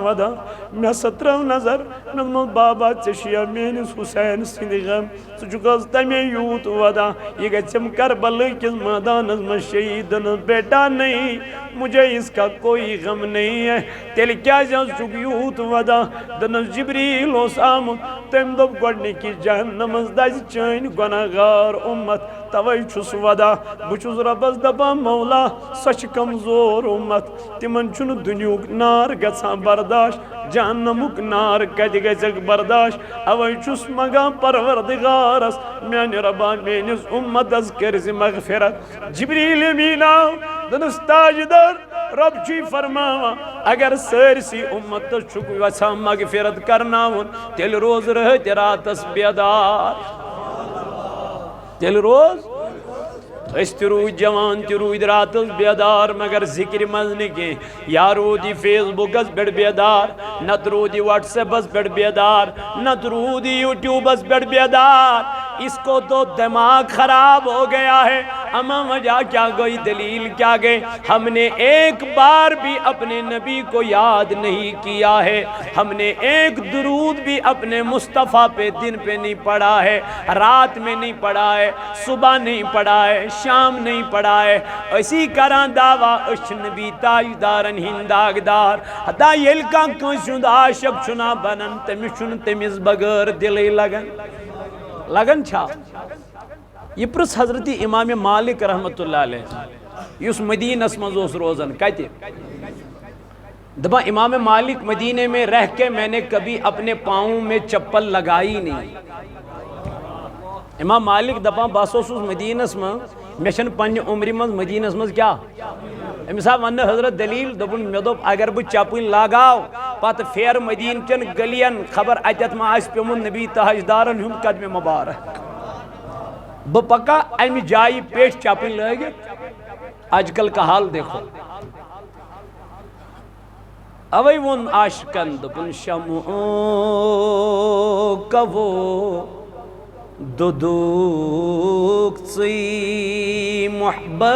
میں سترو نظر نظم بابا چشیا مینس حسین سند غم سچکاز تمی یوت ودا یہ گچم کربل کس میدان میں شہیدن بیٹا نہیں مجھے اس کا کوئی غم نہیں ہے تیل کیا جان چک یوت ودا دنس جبریل اوسام تم دب گوڑنی کی جہنم ازداز چین گناہگار امت توئی چھس ودا بچوز ربز دبا مولا سچ کمزور امت تمن چون دنیوک نار گژھان برداشت جہنمک نار کد گژھک برداشت اوئی چھس مگا پروردگارس میان ربا مینس امت از کرز مغفرت جبریل امینا دنس تاجدار رب چی فرماوا اگر سرسی امت چھک وچھا مغفرت کرناون تیل روز رہت راتس بیدار تیل روز اس تروید جوان تروید راتس بیدار مگر ذکر مزن کے یا رودی فیس بکس بیڑ بیدار نت رودی واٹس ایپس بیڑ بیدار نت رودی یوٹیوبس بیڑ بیدار اس کو تو دماغ خراب ہو گیا ہے اما وجہ کیا گئی دلیل کیا گئی ہم نے ایک بار بھی اپنے نبی کو یاد نہیں کیا ہے ہم نے ایک درود بھی اپنے مصطفیٰ پہ دن پہ نہیں پڑھا ہے رات میں نہیں پڑھا ہے صبح نہیں پڑھا ہے شام نہیں پڑھا ہے اسی کران دعویٰ اچھ نبی تاجدارن ہنداغدار حتی یل کا کنسند عاشق چنا بنن تمیشن تمیز بغیر دلی لگن چھا یہ پرس حضرت امام مالک رحمت اللہ علیہ یس مدینہ اسمز روزن کہتے دبا امام مالک مدینہ میں رہ کے میں نے کبھی اپنے پاؤں میں چپل لگائی نہیں امام مالک دبا باسوس مدینہ اسمز میشن پنی عمری مز مدینہ اسمز کیا امسا ون حضرت دلیل دبن میں دوب اگر بہ چپل لگاو پت پھیر مدینہ کن گلین خبر اتت ما آس پیومن نبی تاجدارن ہند قدم مبارک بہ پکا امی جائی پیش چپل لگے آج کل کا حال دیکھو اوئی ون عاشقن دبن شمع کبو دودوک سی محبت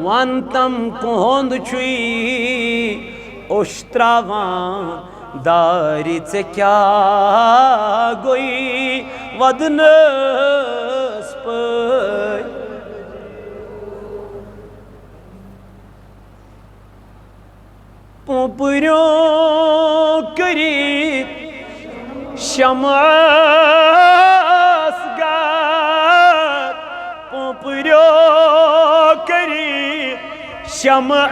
وان تم کوہند چھوئی اشتراوان داری سے کیا گوئی ودنس پئی پوپریوں کری شمع اسگار پوپریوں کری شمع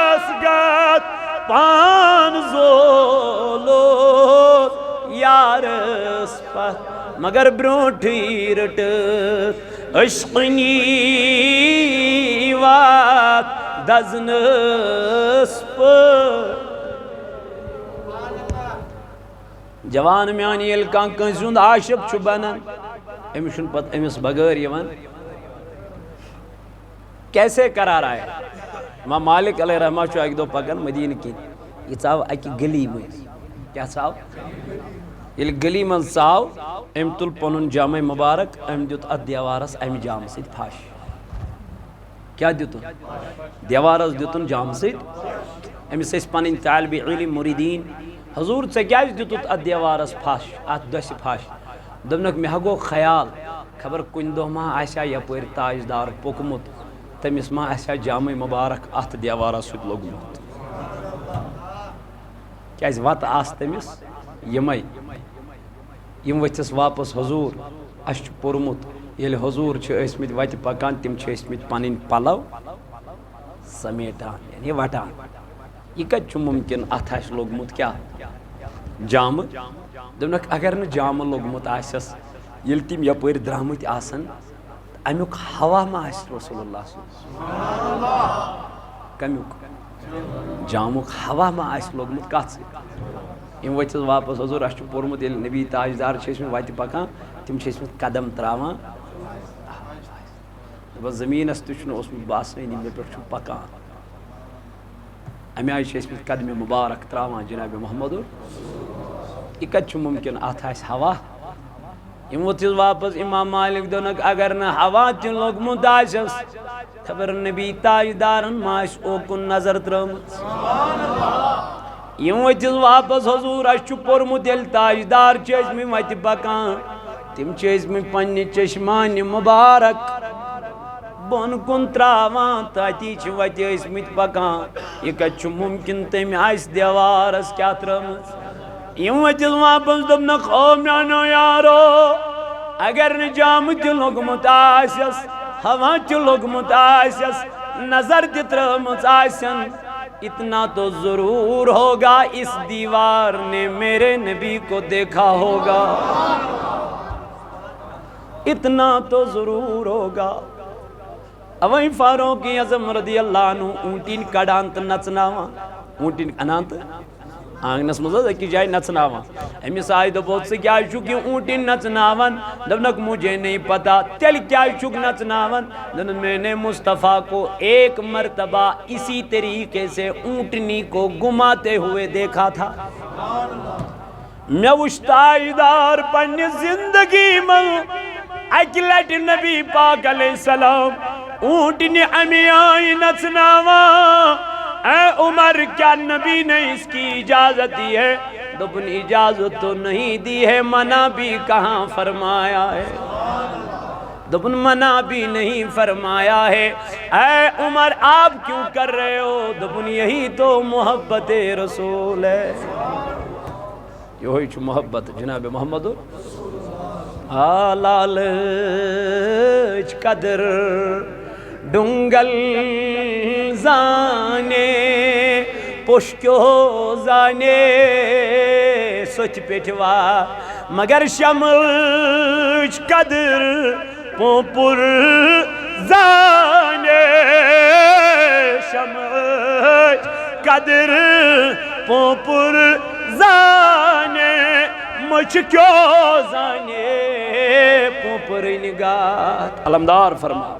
اسگار پان زولو یارس پت مگر برونٹھی رٹ عشقنی وات دزنس پت جوان میانی یل کان کنسند عاشق چھو بنان امس چھن پت امس بغیر یوان کیسے قرار آئے امام مالک علیہ رحمہ چھو ایک دو پکن مدینہ کی یہ چاو اکی گلی میں کیا چاو یل گلی من چاو ام تل پنن جامع مبارک ام دیت ات دیوارس ام جام سید پھاش کیا دیتن دیوارس دیتن جام سید امس اس پنن طالب علم مریدین حضور ژے کیاز دیتت ات دیوارس پھاش ات دس پھاش دپنک مے گو خیال خبر کن دہ ما آسیا یپر تاجدار پوکمت تمس ما آسیا جامع مبارک ات دیوارس سۭتۍ لوگمت کیاز وت آس تمس یمے یم ؤتھس واپس حضور اس چھ پورمت ییٚلہِ حضور چھ ٲسمٕتۍ وتہِ پکان تم چھ ٲسمٕتۍ پنٕنۍ پلو سمیٹان یعنی وٹان یہ کت چھ ممکن ات آس لوگمت کیا جامہ دپنک اگر نہ جامہ لوگمت آسس ییٚلہِ تم یپٲرۍ درامٕتۍ آسن امیُک ہوا ما آسہِ رسول اللہ صلی اللہ علیہ وسلم کمیُک جامُک ہوا ما آسہِ لوگمت کتھ سۭتۍ یم ؤتھس واپس حضور اس چھ پورمت ییٚلہِ نبی تاجدار چھ ٲسمٕتۍ وتہِ پکان تم چھ ٲسمٕتۍ قدم تراوان دپان زمینس تہ چھُنہٕ اوسمُت باسٲنی مےٚ پٮ۪ٹھ چھُ پکان امی آئی چھ ٲسمٕتۍ قدمِ مبارک تراوان جناب محمد یہ کت چھ ممکن ات آسہِ ہوا یم ؤتھس واپس امام مالک دونک اگر نہ ہوا تہ لوگمت آسس خبر نبی تاجدارن ما آسہِ اوکن نظر ترٲمٕژ یم ؤتھس واپس حضور اس چھ پورمت ییٚلہِ تاجدار چھ ٲسمٕتۍ وتہِ پکان تم چھ ٲسمٕتۍ پننہِ چشمانہِ مبارک بون کن تراوان تاتی چھ وتہِ ٲسمٕتۍ پکان یہ کت چھ ممکن تم آسہِ دیوارس کیا ترٲمٕژ یم ؤتھس واپس دوٚپنکھ او میانو یارو اگر نہ جامہ تہ لوگمت آسس ہوا تہ لوگمت آسس نظر تہ ترٲمٕژ آسن اتنا تو ضرور ہوگا اس دیوار نے میرے نبی کو دیکھا ہوگا اتنا تو ضرور ہوگا اوی فاروق اعظم رضی اللہ عنہ اونٹین کڑان تو نچناوان اونٹین انان تو آنگنس مزد ایک جائے نچناوان امی سائی دو بہت سے کیا چک اونٹین نچناوان دبنک مجھے نہیں پتا تیل کیا چک نچناوان دن میں نے مصطفیٰ کو ایک مرتبہ اسی طریقے سے اونٹنی کو گماتے ہوئے دیکھا تھا میں وشتائیدار پنی زندگی میں اکلٹ نبی پاک علیہ السلام اونٹنی امی آئی نچناوان اے عمر کیا نبی نے اس کی اجازت دی ہے دبن اجازت تو نہیں دی ہے منع بھی کہاں فرمایا ہے دبن منع بھی نہیں فرمایا ہے اے عمر آپ کیوں کر رہے ہو دبن یہی تو محبت رسول ہے یہی چھو محبت جناب محمد لالچ قدر ڈنگل زانے پشکیو زانے سوچ پیٹوا مگر شمچ قدر پوپر زانے شمچ قدر پوپر زانے مجھ کیوں زانے پوپر نگات علمدار فرما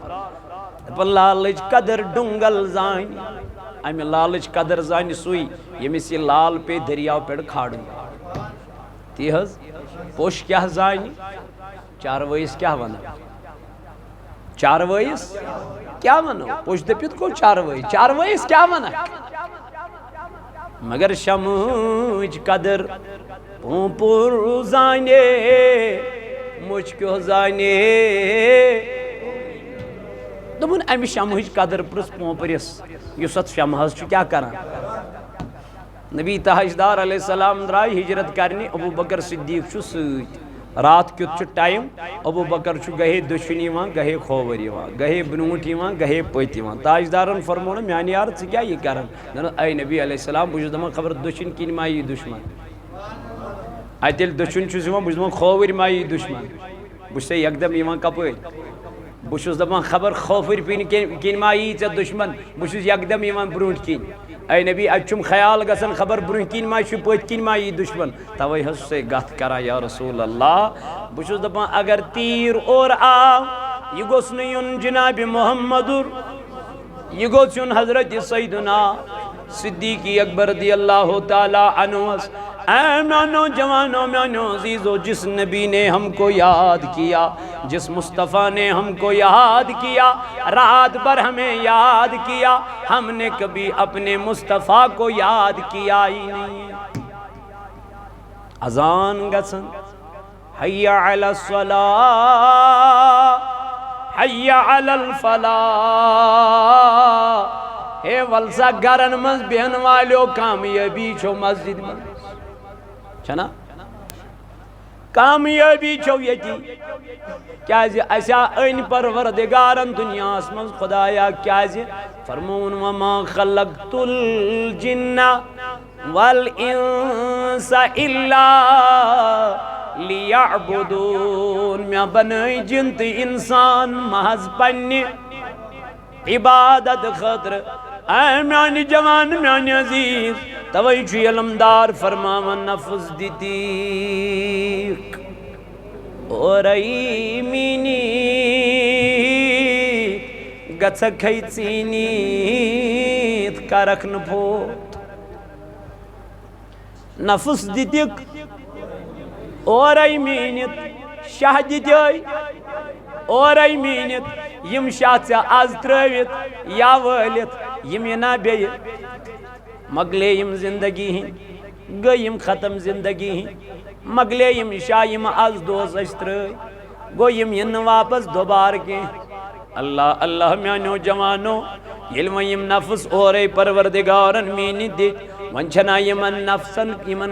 لالچ قدر ڈنگل زانی امی لالچ قدر زانی سوئی یمیس یہ لال پہ دریاو پیڑ کھاڑوں تی حض پوش کیا زانی چاروائیس کیا ونا چاروائیس کیا ونا پوش دپیت کو چاروائیس کیا ونا مگر شموج قدر پوپر زانے مجھ کیوں زانے دبن امی شمہج قدر پرس پوپرس یس ات شمہس کیا کران نبی تاجدار علیہ السلام درائی ہجرت کرنی ابو بکر صدیق چھ سۭتۍ رات کیُت چھُ ٹائم ابو بکر چھُ گہے دٔچھُن یِوان گہے کھووُر یِوان گہے برونٛٹھ یِوان گہے پٔتۍ یِوان تاجدارن فرموو نہٕ میانہِ یارٕ ژٕ کیٛاہ یہِ کران اے نبی علیہ السلام بہٕ چھُس دپان خبر دٔچھُن کِنۍ ما یی دُشمن اتل دشن چھس یوان بہ چھس کھوور مائی دشمن بہ چھس یکدم یوان کپٲرۍ بہ چھس دپان خبر کھوفر پین کن ما یی ژےٚ دشمن بہ چھس یکدم یوان برونٹھ کن اے نبی اتہ چھم خیال گژھان خبر برونٹھ کن ما چھُ پٔتۍ کن ما یی دشمن توے حظ سے گتھ کران یا رسول اللہ بہ چھس دپان اگر تیر اور آو یہ گوٚژھ نہٕ یُن جناب محمدُر یہ گوٚژھ یُن حضرت سیدنا صدیق اکبر رضی اللہ تعالی عنہ اے میانو جوانو میانو عزیزو جس نبی نے ہم کو یاد کیا جس مصطفیٰ نے ہم کو یاد کیا رات بھر ہمیں یاد کیا ہم نے کبھی اپنے مصطفیٰ کو یاد کیا ہی نہیں اذان گژھن حی علی الصلاة حی علی الفلاح اے ولسا گرن مز بہن والیو کامیابی چھو مسجد من چھنا کامیابی چھو یتی کیازِ اسا این پروردگارن دنیا من خدایا کیازِ فرمون وما خلقت الجن والانس الا لیعبدون میں بنائی جن تہ انسان محض پنہ عبادت خاطر اے میانی جوان میانی عزیز توئی چھو علمدار فرماون نفس دیتیک اور ای مینی گچھا کھئی ژینیت کرکھ نہ پھوت نفس دیتیک اور ای مینت شاہ دیتیائی اور ای مینت یم شاہ ژےٚ آز ترٲوِتھ یا وٲلِتھ یم یِنا بیٚیہِ مۄکلے یم زندگی ہِنٛدۍ گٔے یم ختم زندگی ہِنٛدۍ مۄکلے یم شاہ یم آز دوس اَسہِ ترٛٲے گوٚو یم یِن نہٕ واپس دوبارٕ کینٛہہ اللہ اللہ میانیو جوانو ییٚلہِ وۄنۍ یم نفس اورے پروردگارن میٖنِتھ دِتۍ وۄنۍ چھنا یمن نفسن یمن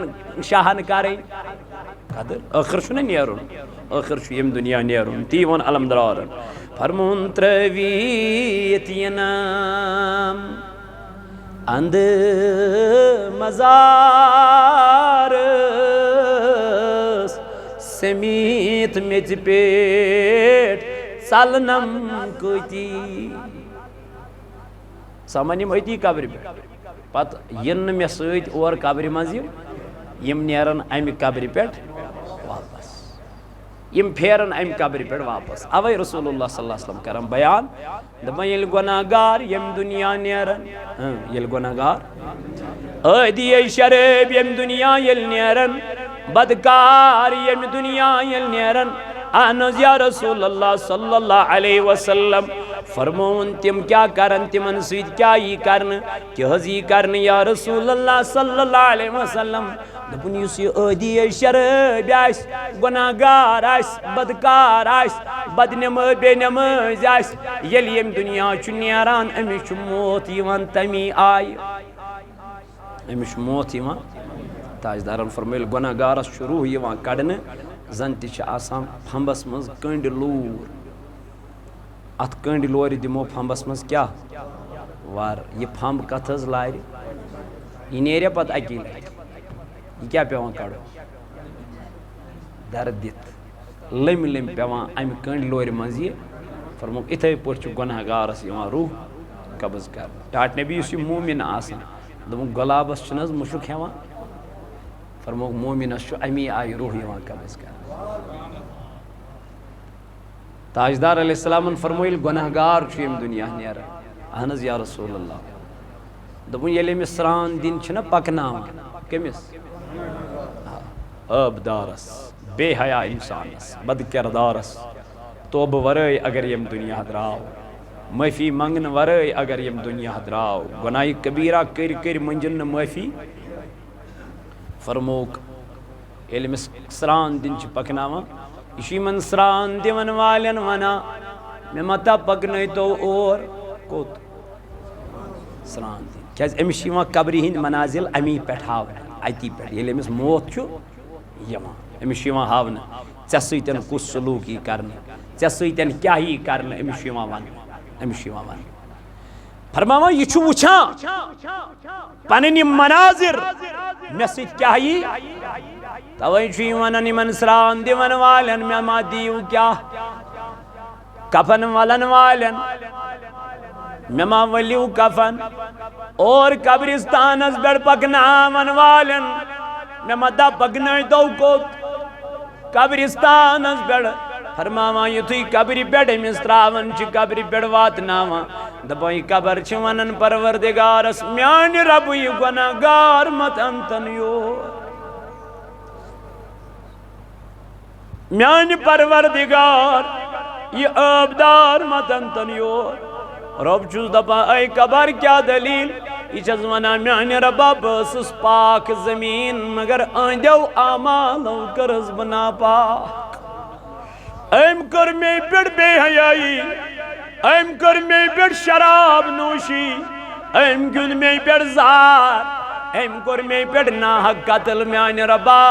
شاہن کرٕنۍ قدر ٲخر چھُنہ نیرُن ٲخر چھُ ییٚمہِ دُنیا نیرُن تی ووٚن علمدارن فرمون ترٛٲوِتھ ینام اند مزارس سمیت میٚژِ پیٹھ ژلنم کۭتی سمن یم أتی قبرِ پٮ۪ٹھ پتہٕ ین نہٕ مےٚ سۭتۍ اور قبرِ منٛز یم نیرن امہِ قبرِ پٮ۪ٹھ واپس یم پھیرن امہِ قبرِ پٮ۪ٹھ واپس اوے رسول اللہ صلی اللہ علیہ وسلم کران بیان دپان ییٚلہِ گۄناہ گار یم دنیا نیرن ییٚلہِ گۄناہ گار عٲدی شرٲبۍ یم دنیا ییٚلہِ نیرن بدکار یم دنیا ییٚلہِ نیرن اہن حظ یا رسول اللہ صلی اللہ علیہ وسلم فرمون تم کیا کرن تمن سۭتۍ کیا یی کرنہٕ کہِ حظ یی کرنہٕ یا رسول اللہ صلی اللہ علیہ وسلم دپُن یُس یہِ عٲدی شرٲبۍ آسہِ گۄناہ گار آسہِ بدکار آسہِ بے نمٲزۍ آسہِ ییٚلہِ ییٚمہِ دُنیا چھُ نیران أمِس چھُ موت یِوان تمی آیہِ أمِس چھُ موت یِوان تاجدارن فرمٲو ییٚلہِ گۄناہ گارس چھُ روح یِوان کڑنہٕ زن تہِ چھِ آسان پھمبس منٛز کٔنٛڈۍ لوٗر اتھ کٔنٛڈۍ لورِ دِمو پھمبس منٛز کیاہ ور یہِ پھمب کتھ حظ لارِ یہِ نیرِ پتہٕ اکی لٹہِ یہ کیا پیوان کڑو درد دِتھ لٔمۍ لٔمۍ پیوان امہِ کٔنٛڈۍ لورِ منٛز یہِ فرمو اِتھے پٲٹھۍ چھُ گۄناہ گارس یِوان روح قبض کرنہٕ ٹاٹھ نبی یُس یہِ مومِن آسان دوٚپُن گۄلابس چھُنہٕ حظ مُشُک ہٮ۪وان فرموکھ مومِنس چھُ امی آیہِ روح یِوان قبض کرنہٕ تاجدار علیہ السلامن فرمو ییٚلہِ گۄناہ گار چھُ ییٚمہِ دُنیا نیران اہن حظ یا رسول اللہ دوٚپُن ییٚلہِ أمِس سرٛان دِنۍ چھِنہ پکناوان کٔمِس ٲبدارس بے حیا انسانس بد کردارس توبہٕ ورٲے اگر ییٚمہِ دُنیا درٛاو معٲفی منگنہٕ ورٲے اگر ییٚمہِ دُنیا درٛاو گۄناہہِ کبیٖرا کٔرۍ کٔرۍ مٔنٛجِن نہٕ معٲفی فرموکھ ییٚلہِ أمِس سرٛان دِنۍ چھِ پکناوان یہ چھُ یِمن سرٛان دِوان والٮ۪ن ونان مےٚ متا پکنٲیتو اور کوٚت سرٛان دِنۍ کیازِ أمِس چھِ یِوان قبرِ ہِنٛدۍ منازِل امی پٮ۪ٹھ ہاونہٕ اتی پٮ۪ٹھ ییٚلہِ أمِس موت چھُ یِوان أمِس چھُ یِوان ہاونہٕ ژےٚ سۭتۍ کُس سلوٗک یی کرنہٕ ژےٚ سۭتۍ کیاہ یی کرنہٕ أمِس چھُ یِوان وننہٕ أمِس چھُ یِوان وننہٕ فرماوان یہِ چھُ وٕچھان پنٕنۍ یِم مناظر مےٚ سۭتۍ کیاہ یی توے چھُ ونان یمن سران دِوان والٮ۪ن مےٚ ما دِیِو کیٛاہ کفن ولن والٮ۪ن مےٚ ما ؤلِو کفن اور قبرستانس پٮ۪ٹھ پکناون والٮ۪ن مےٚ ما دپ پکنٲیتو کوٚت قبرستانس پٮ۪ٹھ فرماوان یُتھُے قبرِ پٮ۪ٹھ أمِس ترٛاوان چھِ قبرِ پٮ۪ٹھ واتناوان دپان یہِ قبر چھِ ونان پروردگارس میانہِ ربہٕ یہِ گۄناہ گار مت انتن یور میانہِ پروردگار یہ آبدار مت انتن یور رب چھُس دپان اے قبر کیا دلیل یہ چھس ونان میانہِ ربا بہٕ ٲسٕس پاک زمیٖن مگر أنٛدیو اعمالو کٔرٕس بہٕ ناپاک أمۍ کٔر مے پٮ۪ٹھ بے حیٲیی أمۍ کٔر مے پٮ۪ٹھ شراب نوشی أمۍ گیُنٛد مے پٮ۪ٹھ زار أمۍ کوٚر مے پٮ۪ٹھ ناحق قتل میانہِ ربا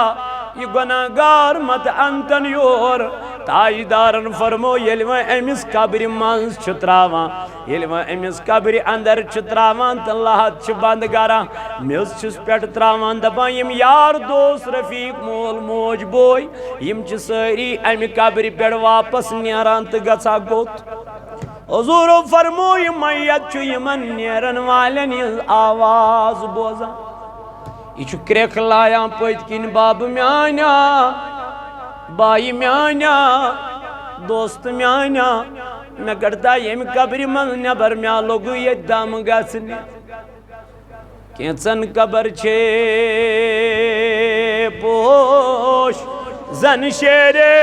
یہ گۄناہ گار مت انتن یور تاجدارن فرمو ییٚلہِ وۄنۍ أمِس قبرِ منٛز چھُ ترٛاوان ییٚلہِ وۄنۍ أمِس قبرِ اندر چھُ ترٛاوان تہٕ لحد چھِ بنٛد کران میٚژ چھِس پٮ۪ٹھ ترٛاوان دپان یِم یار دوس رفیق مول موج بوے یِم چھِ سٲری امہِ قبرِ پٮ۪ٹھ واپس نیران تہٕ گژھان گوٚت حضوٗرو فرمو یہِ میت چھُ یِمن نیرن والٮ۪ن ہٕنٛز آواز بوزان یہ چھُ کرٛیکھ لایان پٔتۍ کِنۍ بابہٕ میٛانیٛا بایہِ میٛانیٛا دوستہٕ میٛانیٛا مےٚ کٔڈتھا ییٚمہِ قبرِ منٛز نٮ۪بر مےٚ لوٚگُے ییٚتہِ دم گژھنہِ کینٛژن قبر چھے پوش زن شیرے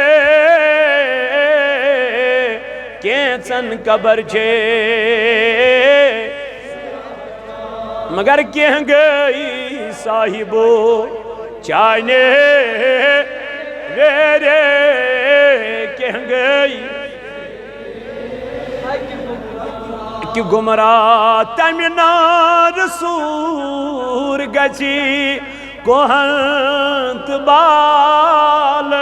کینٛژن قبر چھے مگر کینٛہہ گٔے صاحبو چانے ویرے کینٛہہ گٔے کہ گمراہ تمہِ نارٕ سوٗر گژھی کوہن تہٕ بالن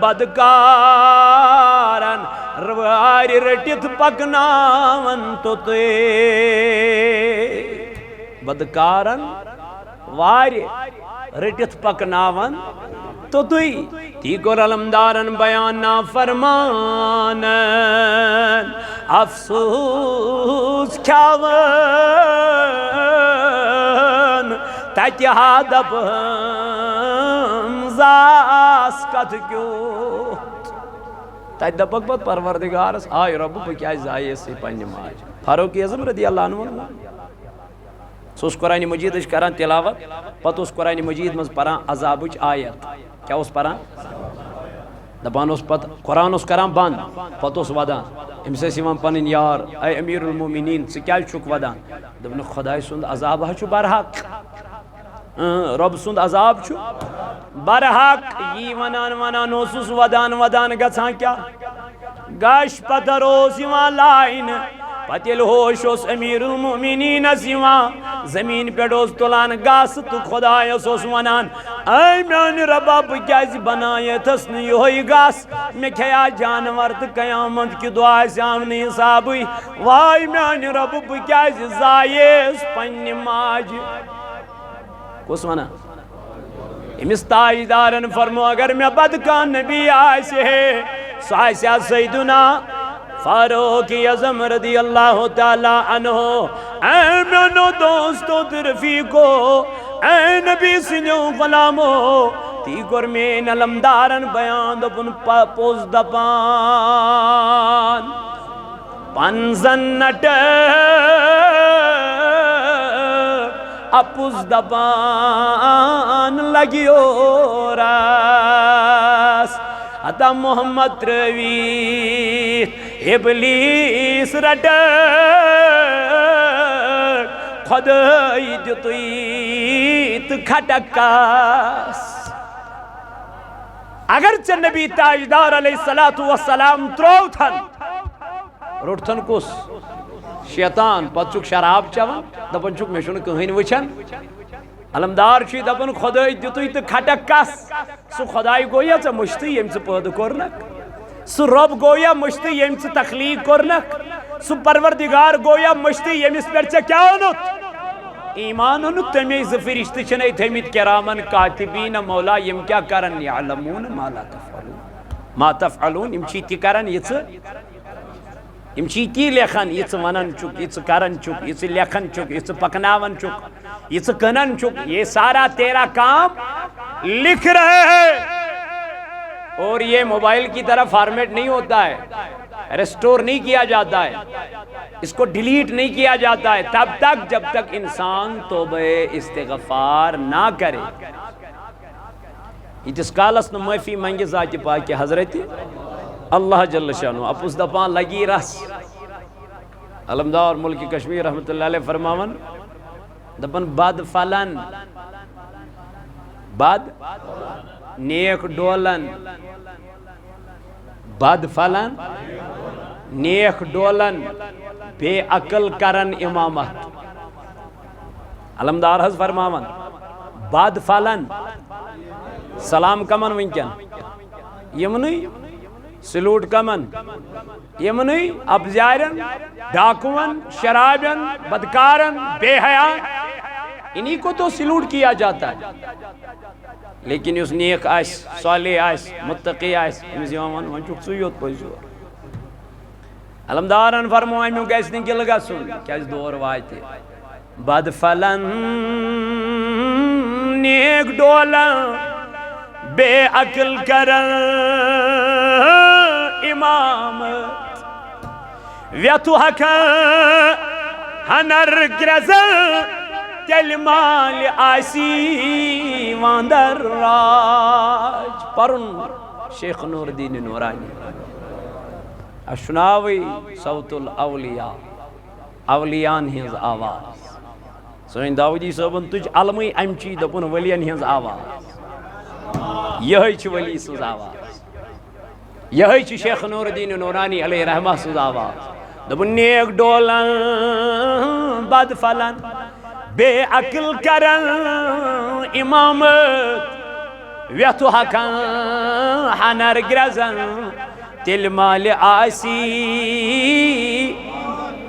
بدکارن وارِ رٔٹِتھ پکناون توٚتُے بدکارن وارِ رٔٹِتھ پکناون توٚتُے تی کوٚر علمدارن بیان نافرمانن افسوس کھیاون تتہِ ہا دپہٕ زاس کتھ کیُتھ تتہِ دپکھ پتہٕ پروردگارس آے رۄبہٕ بہٕ کیٛازِ زاییسٕے پننہِ ماجہِ فاروق اعظم رضی اللہ عنہ سُہ اوس قرآنِ مجیدٕچ کران تلاوت پتہٕ اوس قرآنِ مجید منٛز پران عذابٕچ آیت کیٛاہ اوس پران دپان اوس پتہٕ قرآن اوس کران بنٛد پتہٕ اوس ودان أمِس ٲسۍ یِوان پنٕنۍ یار اے امیٖر المومنیٖن ژٕ کیٛازِ چھُکھ ودان دوٚپنکھ خۄداے سُنٛد عذاب حظ چھُ برحق رۄب سُنٛد عذاب چھُ برحق یی ونان ونان اوسُس ودان ودان گژھان کیٛاہ گش پتھر اوس یِوان لاینہٕ پتہٕ ییٚلہِ ہوش اوس امیٖر المومنیٖنس یِوان زمیٖن پٮ۪ٹھ اوس تُلان گاسہٕ تہٕ خۄدایس اوس ونان اے میانہِ ربا بہٕ کیٛازِ بنایتھس نہٕ یِہوے گاسہٕ مےٚ کھیٚیا جانور تہٕ قیامت کہِ دۄہ آسیٛام نہٕ حسابٕے واے میانہِ ربہٕ بہٕ کیٛازِ زاییس پننہِ ماجہِ کُس ونان أمِس تاجدارن فرمو اگر مےٚ بدٕ کانٛہہ نبی آسہِ ہے سُہ آسہِ ہا سیدنا فاروق اعظم رضی اللہ تعالیٰ عنہ اے میانو دوستو تہٕ رفیقو اے نبی سٕنٛدیو غلامو تی کوٚر میٛٲنۍ علمدارن بیان دوٚپُن پوٚز دپان پنٛزن نٹہٕ اپُز دپان لگیو رس ہتا محمد ترٛٲوِتھ ابلیٖس رٹکھ خۄدٲے دِتُے تہٕ کھٹکس اگر ژےٚ نبی تاجدار علیہ الصلوٰۃ والسلام ترٛووتھن روٚٹتھن کُس شیطان پتہٕ چھُکھ شراب چٮ۪وان دپان چھُکھ مےٚ چھُنہٕ کٕہٕنۍ وٕچھان علمدار چھُے دپان خۄدٲے دِتُے تہٕ کھٹکس سُہ خۄداے گوٚیا ژےٚ مٔشتٕے ییٚمۍ ژٕ پٲدٕ کوٚرنکھ سُہ رۄب گوٚیا مٔشتٕے ییٚمۍ ژٕ تخلیٖق کوٚرنکھ سُہ پروردگار گوٚیا مٔشتٕے ییٚمِس پٮ۪ٹھ ژےٚ کیٛاہ اوٚنُتھ ایمان ان تمی فرشت چھنے تھیمیت کرامن کاتبین مولا یم کیا کرن یعلمون ما لا تفعلون ما تفعلون یم چیتی کرن یم چیتی لیکھن یہ ونن چک یہ کرن چک یہ لیکھن چک یہ پکناون چک یہ کنن چک یہ سارا تیرا کام لکھ رہے ہیں اور یہ موبائل کی طرح فارمیٹ نہیں ہوتا ہے ریسٹور نہیں کیا جاتا ہے اس کو ڈیلیٹ نہیں کیا جاتا ہے تب تک جب تک انسان توبہ استغفار نہ کرے اس کالس معافی منگے ذات پاک حضرت اللہ جل شانہ اپس دپان لگی رس علمدار ملک کشمیر رحمت اللہ علیہ فرماون دپن بد فلن بد نیک ڈولن بد فلن نیک ڈولن بے عقل کرن امامت علمدار حض فرماون بد فلن سلام کمن ونکن یمنی سلوٹ کمن یمنی ابزارن ڈاکون شرابن بدکارن بے حیا انہی کو تو سلوٹ کیا جاتا ہے لیکن اس نیک آس صالح آس متقی آس امس ون چک ثیوت پزور علمدارن فرمو امیو گیس نی گل گسن کیاز دور واتے بد فلن نیک ڈولن بے عقل کرن امام ویتو حکا ہنر گرزن تیل مال آسی واندر راج پرن شیخ نور الدین نورانی اشناوی صوت الاولیاء اولیان ہنز آواز سوین داودی صاحبن تجھ علمی امچی دپن ولین ہنز آواز یہی چھ ولی سوز آواز یہی چھ شیخ نور الدین نورانی علیہ رحمہ سوز آواز دپن نیک ڈولن بد فلن بے عقل کرن امامت ویتو حکن حنر گرزن تل مال آسی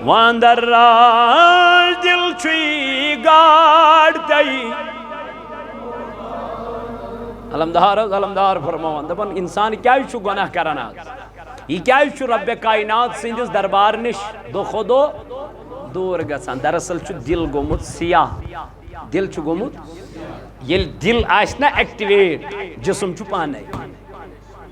واندر راج دل چوی گاڑ تی علمدار فرماون دپن انسان کیا چھو گناہ کرنا یہ کیا چھو رب کائنات سندس دربار نش دو خودو دور گسان دراصل چھو دل گومت سیاہ دل چھو گومت یہ دل آسنا ایکٹیویٹ جسم چھو پانے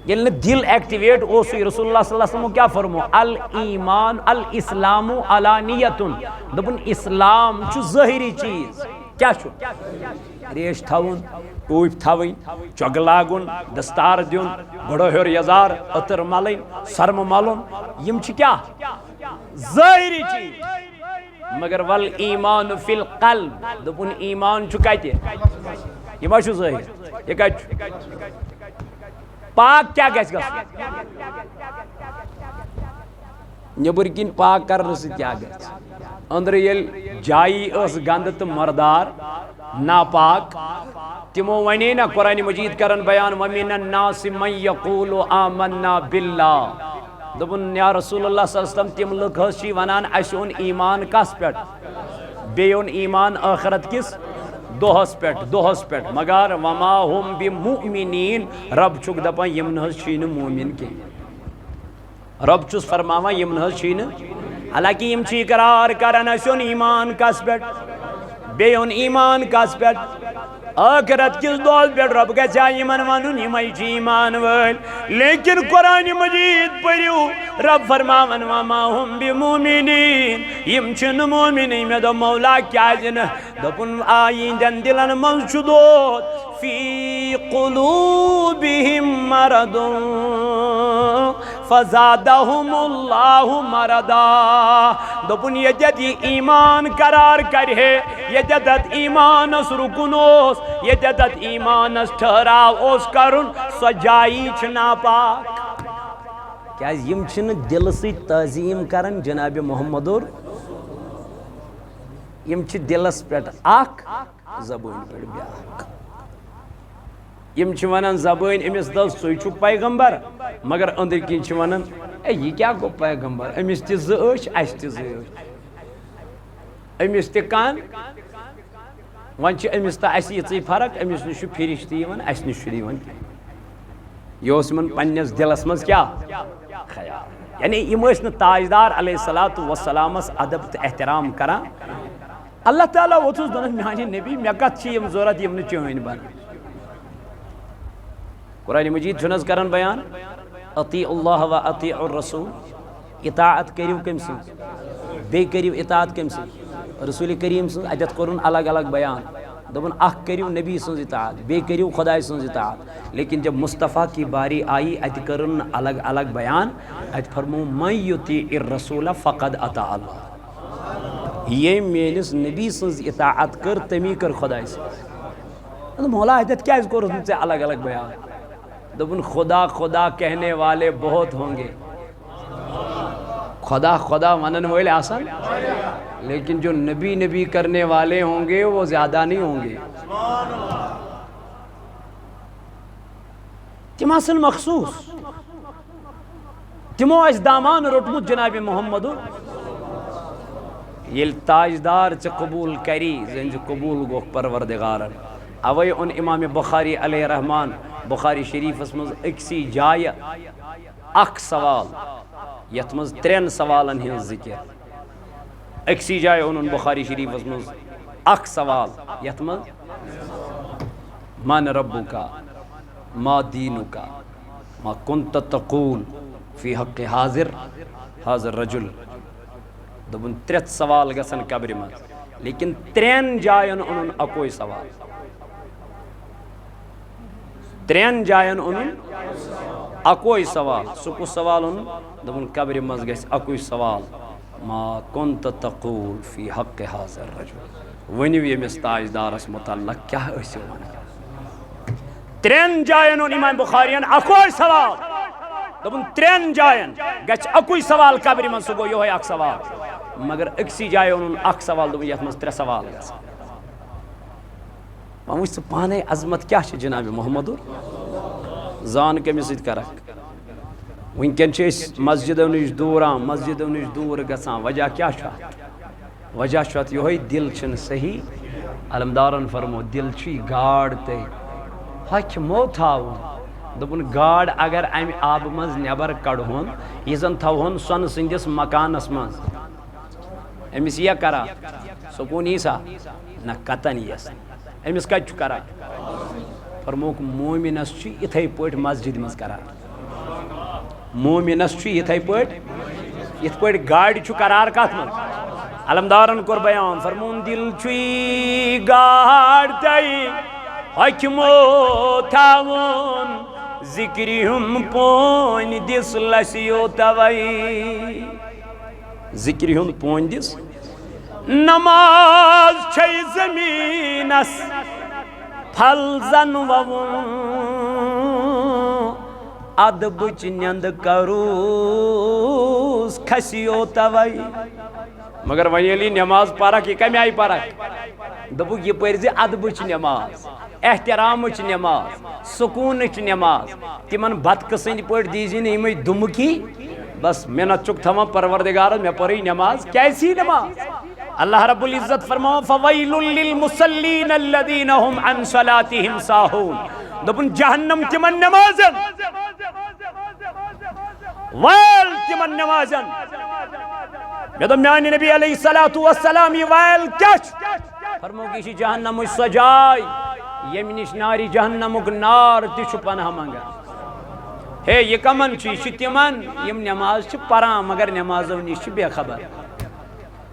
یہ دل ایکٹیویٹ اوسوی رسول اللہ صلی اللہ علیہ وسلم کیا فرمو الایمان الاسلام علانیتن دپن اسلام چھو ظاہری چیز کیا چھو ریش تھاون اوپ تھاون چوگ لاگن دستار دیون بڑو ہور یزار اتر ملن سرم ملن یم چھ کیا ظاہری چیز مگر والایمان فی القلب دپن ایمان چھو کتے یہ ما چھو ظاہر یہ کت پاک کیا گیس گس نبر کن پاک کرنے سے کیا گیس اندر یل جائی اس گند تو مردار ناپاک تمو ونی نا قرآن مجید کرن بیان ومن الناس من یقول آمنا باللہ دبن یا رسول اللہ صلی اللہ علیہ وسلم تم لوگ ہشی ونان اشون ایمان کس پیٹ بیون ایمان آخرت کس دوہس پیٹ مگر وما ہم بمؤمنین رب چک دپا یمن ہشین مومن کے رب چس فرماوا یمن ہشین حالانکہ یم چی قرار کرن اشون ایمان کس پیٹ بیون ایمان کس پیٹ آخرت کس دوست پیٹ رب کا چاہیے من ونن یمائی چی ایمان ول لیکن قرآن مجید پڑھو رب فرماون وما ہم بمؤمنین یم چھن مومنی میں دو مولا کیا جن دپن آئین دلن من شدود فی قلوبہم مرض فزادہم اللہ مرضا دپن یجد ایمان قرار کرے یجد ایمان اس رکنوس یجد ایمان اس ٹھہراو اس کرن سجائی چھنا پاک کیا یم چھن دل سے تعظیم کرن جناب محمد اور یم چھ دلس پیٹ اخ زبان پیٹ بیاکھ یم چھ ونان زبان امس دل سوی چھ پیغمبر مگر اندر کن چھ ونان اے یہ کیا گو پیغمبر امس تہ زش اس تہ زش امس تہ کان ون امس تو اس یہ فرق امس نش فرشتی اس نش یہ پنس دلس مز کیا خیال یعنی یم تاجدار علیہ الصلوۃ والسلام ادب تو احترام کران اللہ تعالیٰ ووتھس دن میانہ نبی مے کت ضرورت یم چین بن قرآن مجید چھنس کران بیان اطیعوا اللہ و اطیعوا الرسول اطاعت کریو کم سن بی کریو اطاعت کم سن رسول کریم سن اتت کرن الگ الگ بیان دپن اخ کریو نبی سن اطاعت بی کریو خدای سن اطاعت لیکن جب مصطفیٰ کی باری آئی ات کرن الگ الگ بیان ات فرمو من یطیع الرسول فقد اطاع اللہ یہ میانس نبی سن اطاعت کر تمی کر خدای سن مولا اتت کیا کرن سے الگ الگ بیان دپن خدا خدا کہنے والے بہت ہوں گے خدا خدا ونن والے آسان لیکن جو نبی نبی کرنے والے ہوں گے وہ زیادہ نہیں ہوں گے تم آسن مخصوص تمو اس دامان رٹمت جناب محمد یل تاجدار چ قبول کری زنج قبول گو پروردگارن اوے ان امام بخاری علیہ رحمان بخاری شریف مز اکسی جائے اخ سوال یت مز ترین سوالن ہن ذکر اکسی جائے ان بخاری شریف مز اخ سوال یت مز من ربک ما دینک ما کنت تقول فی حق حاضر رجل دبن ترت سوال گسن قبر مز لیکن ترین جائن ان اکوئی سوال ترین جائن ان اکوئی سوال سکو سوال ان دبن قبر مز گس اکوئی سوال ما کنت تقول فی حق حاضر رجل ونیو یمس تاجدارس متعلق کیا اسو ون ترین جائن ان امام بخاریان اکوئی سوال دبن ترین جائن گچ اکوئی سوال قبر مز سگو یہ ہے اک سوال مگر اکسی جائے ان اک سوال دبن یت مز ترے سوال گس مجھ پانے عظمت کیا جناب محمد زان کمس ست کرک ونکن مسجدو نش دوران مسجدو نش دور گسان وجہ کیا وجہ یہ دل چھ صحیح علمدارن فرمو دل چھ گاڑ تے ہک مو تھاون دپن گاڑ اگر ام آب مز نبر کڑہون یہ زن تھوہن سن سندس مکانس مز امس یہ کرا سکون یسا نہ قطن یس امس کت کران فرموک مومنس اتھے پٹ مسجد مز کران مومنس اتھے پٹ ات پٹ گاڑی قرار کت مز علمدارن کور بیان فرمون دل چھ گاڑ تے حکمو تھاون ذکری ہم پون دس لسیو توئی ذکری ہم پون دس نماز چھے زمینس پھل زن وون ادبچ نیند کروس کھسیو توئی مگر ویلی نماز پارک یہ کمی آئی پارک دبو یہ پرزی ادبچ نماز احترامچ نماز سکونچ نماز تمن بدقسند پٹ دیزی نئی دمکی بس محنت چک تھما پروردگار میں پڑھی نماز کیسی نماز اللہ رب العزت فرماؤ فویل للمصلین الذین هم عن صلاتهم ساہون دبن جہنم تمن نمازن ویل تمن نمازن میں تو میانی نبی علیہ السلام یہ ویل کچ فرمو کسی جہنم سجائی یمنش ناری جہنمک نار تیچ پناہ منگا ہے یہ کمن چیز تمن یم نماز چھ پران مگر نمازو نش بے خبر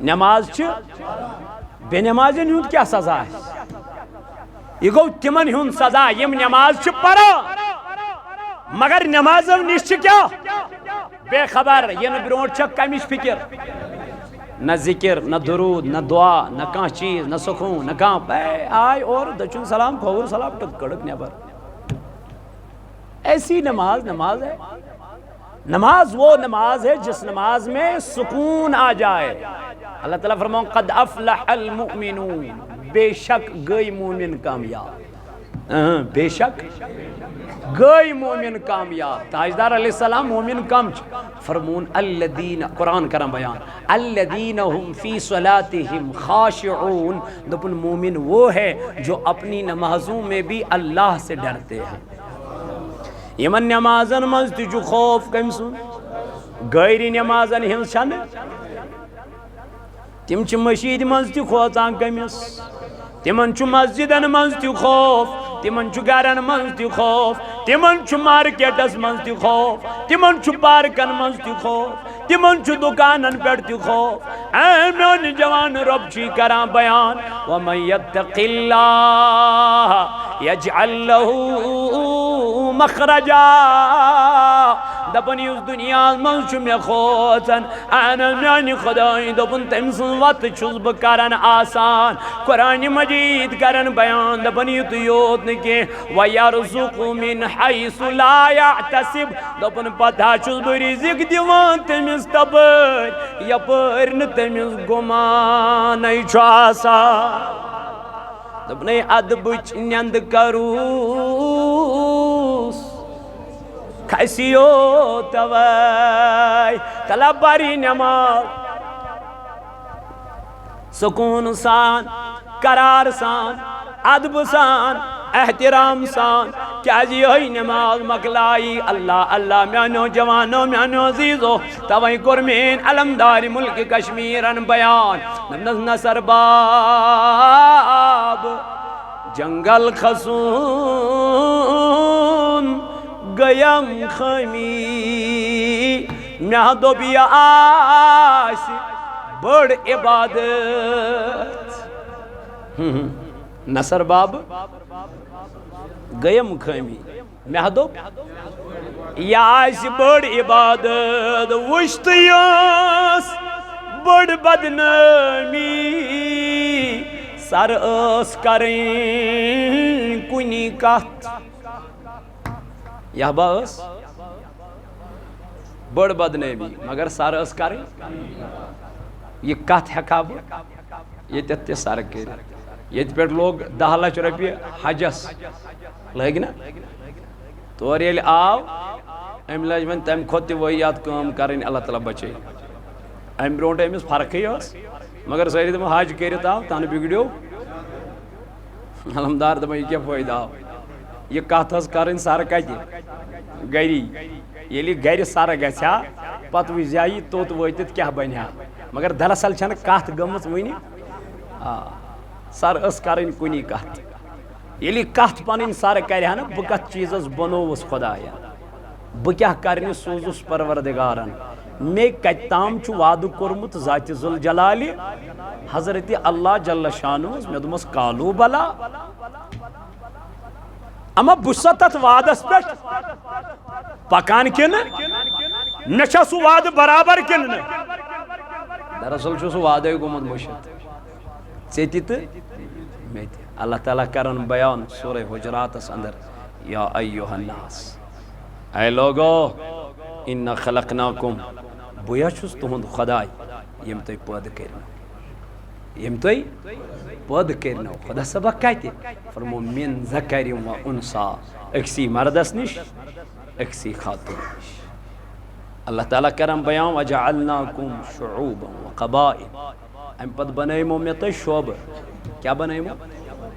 نماز چھ بے نمازن ہند کیا سزا ہے یہ گو تمن ہند سزا یم نماز چھ پران مگر نمازو نش کیا بے خبر یہ برونٹ چھ کمش فکر نہ ذکر نہ درود نہ دعا نہ کان چیز نہ سکون نہ کان آئے اور دچن سلام کھور سلام ٹک کڑک نیبر ایسی نماز نماز ہے نماز وہ نماز ہے جس نماز میں سکون آ جائے اللہ تعالیٰ فرماؤں قد افلح المؤمنون بے شک گئی مومن کامیاب بے شک گئی مومن کامیاب تاجدار علیہ السلام مومن کم فرمون الذین قرآن کرم بیان الذین هم فی صلاتہم خاشعون دپن مومن وہ ہے جو اپنی نمازوں میں بھی اللہ سے ڈرتے ہیں یمن نمازن منز تجو خوف کم سن غیر نمازن ہم چھن تم چھ مسجد منز تی کھوژان کمس تمن چھ مسجدن منز تی خوف تمن چھ گرن منز تی خوف تمن چھ مارکیٹس منز تی خوف تمن چھ پارکن منز تی خوف تمن چھ دکانن پیٹھ تی خوف اے میون جوان رب چھ کران بیان ومن یتق اللہ یجعل لہ مخرجا دپن اس دنیا منز چھ میں کھوژان انا میانی خدای دپن تم سن وت چھس بہ کران آسان قرآن مجید کرن بیان دپن یت یوت نکی ویرزق من حیث لا یحتسب دپن پتہ چھس بہ رزق دیوان تمس تپر یپر نہ تمس گمان چھ آسان دپن ادبچ نیند کروس کھسیو توئی طلب باری نماز سکون سان قرار سان ادب سان احترام سان کیا جی ہوئی نماز مکلائی اللہ اللہ میانو جوانو میانو عزیزو توئی کرمین علمدار ملک کشمیرن بیان نصر باب جنگل خسون گیم خمی میادو بیا آس بڑ عبادت نصر باب گیم خمی میادو یا آس بڑ عبادت وشت یاس بڑ بدنامی سر اس کریں کنی کت یہ باس بڑ بدنامی مگر سر اس کریں یہ کت ہکا بہ یہ تے سر کر یہ پہ لوگ 10 لچھ روپیہ حجس لگ نا تور یل آو ام لج من تم کھت ویات کام کریں اللہ تعالیٰ بچے ام برونٹ امس فرقی اس مگر ساری دم حج کرت آو تن بگڑیو علمدار دم یہ کیا فائدہ آو یہ کت حس کریں سر کتہ گری یلی گر سر گھا پتہ وز آئی توت وتت کیا بنیا مگر دراصل چھن کت گمت ونی سر اس کریں کنی کت یلی کت پن سر کرہ نا بہ کت چیزس بنوس خدایا بہ کیا کرنی سوزس پروردگارن میں کت تام چھ وعد کورمت ذات ذوالجلال حضرت اللہ جل شانہ میں دمس کالو بلا اما بس تت وعدس پہ پکان کن نہ سہ وعد برابر کن دراصل سہ وعدے گومت مشت ژےٚ تہِ مے تہِ اللہ تعالیٰ کرن بیان سورہ حجراتس اندر یا ایوہ الناس اے لوگو انا خلقناکم بیا چھس تہند خدائی یم تُہۍ پٲدٕ کٔرنو یم تُہۍ پٲدٕ کٔرنو خدا صبح کتہِ فرمو من ذکر و انسا أکسی مردس نش أکسی خاتون نش اللہ تعالیٰ کرن بیان وجعلناکم شعوبا و قبائل ام پت بنائیمو میں تو شعب کیا بنائیمو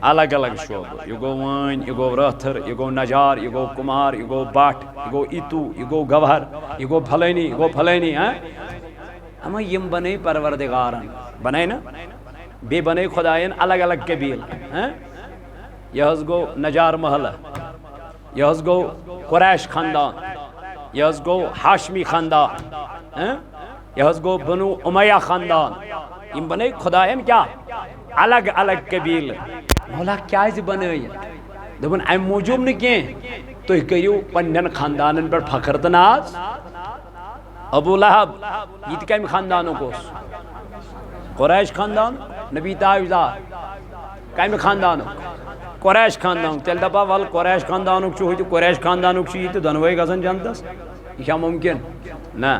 الگ الگ شعب یہ گو وان یہ گو راتھر یہ گو نجار یہ گو کمار یہ گو باٹ یہ گو ایتو یہ گو گوہر یہ گو پھلینی یہ گو پھلینی اما یم بنائی پروردگارن بنائی نا بے بنائی خدایان الگ الگ قبیل یہ حس گو نجار محلہ یہ حس گو قریش خاندان یہ حس گو ہاشمی خاندان یہ حس گو بنو امیہ خاندان یم بنائی خدایان کیا الگ الگ قبیل مولا کیا بنائی دپن ام موجوب نکین تُہۍ کٔرِو پننن خاندانن پہ فخر تو ناز ابو لہب یہ کم خاندانک اوس قریش خاندان نبی تاجدار کم خاندانک قریش خاندان تیل دپا ول قریش خاندانک چھُ ہُتہِ قریش خاندانک چھُ یہِ تہِ دۄنوَے گژھن جنتس یہ کیا ممکن نہ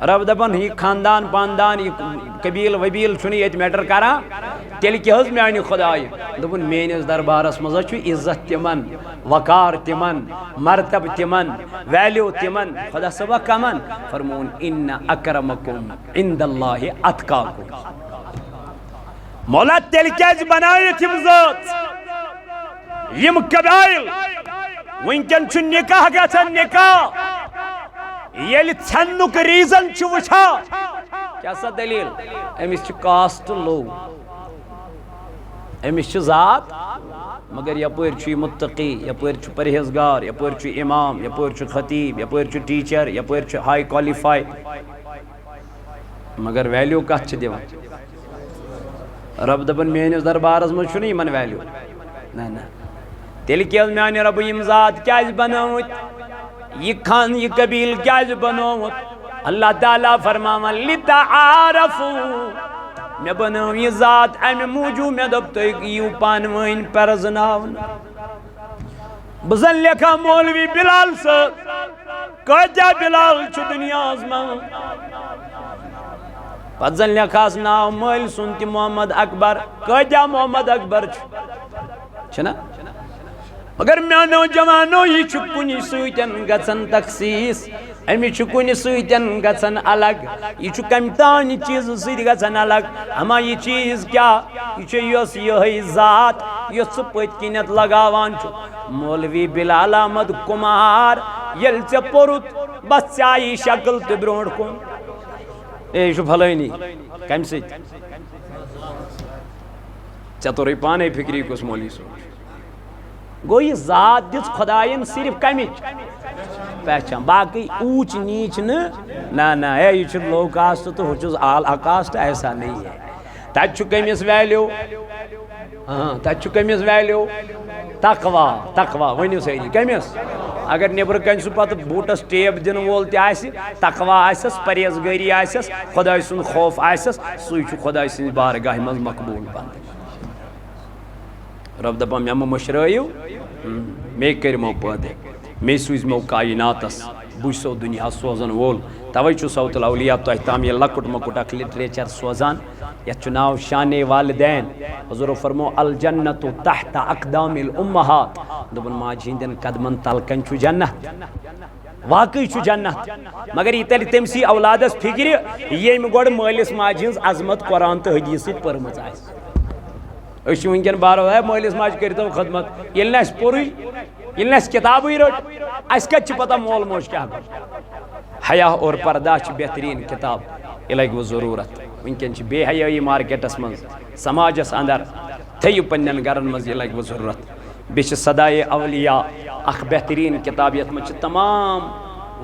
رب دپن یہ خاندان پاندان یہ قبیل وبیل چھُنہٕ ییٚتہِ میٹر کران تیل کیا حض میانی خدای دبن مینس دربارس مزا چھو عزت تمن وقار تمن مرتب تمن ویلیو تمن خدا سبا کمن فرمون ان اکرمکم عند اللہ اتقاکم مولا تیل کیا بنائی تم ذات یم قبائل ونکن چھ نکاح گژھان نکاح یل ژھنک ریزن چھ وچھا کیا سا دلیل امس چھ کاسٹ لو امس چھ ذات مگر یپر چھ متقی یپر چھ پرہیزگار یپر چھ امام یپر چھ خطیب یپر چھ ٹیچر یپر چھ ہائی کوالیفائی مگر ویلیو کت چھ دیوان رب دپن میانس دربارس مجھ چھُنہٕ یمن ویلیو نہ تیل کیا میانہ رب یم ذات کیا بنوت یہ خان یہ قبیل کیا بنوت اللہ تعالیٰ فرماون لتعارفو میں بنو یہ ذات امہ موجود میں دب تو یو پانوین پرزناون بزن لکھا مولوی بلال سے کجا بلال چھ دنیا من پتزن لکھاس ناو مل سنتی محمد اکبر کجا محمد اکبر چھنا مگر میانو جوانو یہ چھ کنی سویتن گژھن تخصیص امی چھ کنی سویتن گژھن الگ یہ چھ کمتانی چیز سویت گژھن الگ اما یہ چیز کیا یہ چھ یس یہ ذات یس پت کنت لگاوان چھ مولوی بلال احمد کمار یل ژے پوٚرُتھ بس ژے آیی شکل تہ برونٹھ کُن اے یہ پھلٲنی کمہ سۭتۍ ژےٚ توٚرُے پانے فکری کُس مولوی صٲب گو یہ ذات دس خدائن صرف کمچ پہچان باقی اونچ نیچ نہ اے یہ لو کاسٹ تو ہو اعلیٰ کاسٹ ایسا نہیں ہے تت کمس ویلیو ہاں تت کمس ویلیو تقوا ونیو ساری کمس اگر نبر کن سہ پتہ بوٹس ٹیپ دن وول تہ تقوا آسس پرہیزگاری آسس خدائے سن خوف آسس سہ خدائے سن بارگاہ مز مقبول بند رب دپان مے مشرٲیِو مے کٔرمو پٲدٕ مے سوٗزمو کایناتس بہٕ چھُسو دُنیا سوزن وول توے چھُ سوت الاولیاء تۄہہِ تام یہِ لۄکُٹ مۄکُٹ اکھ لِٹریچر سوزان یتھ چھُ ناو شانِ والدین حضورو فرمو الجنت تحت اقدام الامہات دوٚپُن ماجہِ ہٕنٛدٮ۪ن قدمن تل کَنۍ چھُ جنت واقعی چھُ جنت مگر یہ تیٚلہِ تٔمسٕے اولادس فکرِ ییٚمۍ گۄڈٕ مٲلِس ماجہِ ہٕنٛز عظمت قرآن تہٕ حدیث سۭتۍ پٔرمٕژ آسہِ أسۍ چھِ وٕنکٮ۪ن بارو ہے مٲلِس ماجہِ کٔرۍتو خدمت ییٚلہِ نہٕ اَسہِ پوٚرُے ییٚلہِ نہٕ اَسہِ کِتابٕے رٔٹ اَسہِ کَتہِ چھِ پتہ مول موج کیٛاہ گوٚو حیا اور پردہ چھِ بہتریٖن کِتاب یہِ لگہِ وۄنۍ ضروٗرت وٕنکٮ۪ن چھِ بے حیٲیی مارکیٹس منٛز سماجس اندر تھٲیِو پننٮ۪ن گرن منٛز یہِ لگہِ وۄنۍ ضروٗرت بیٚیہِ چھِ صدائے اولیاء اکھ بہتریٖن کِتاب یتھ منٛز چھِ تمام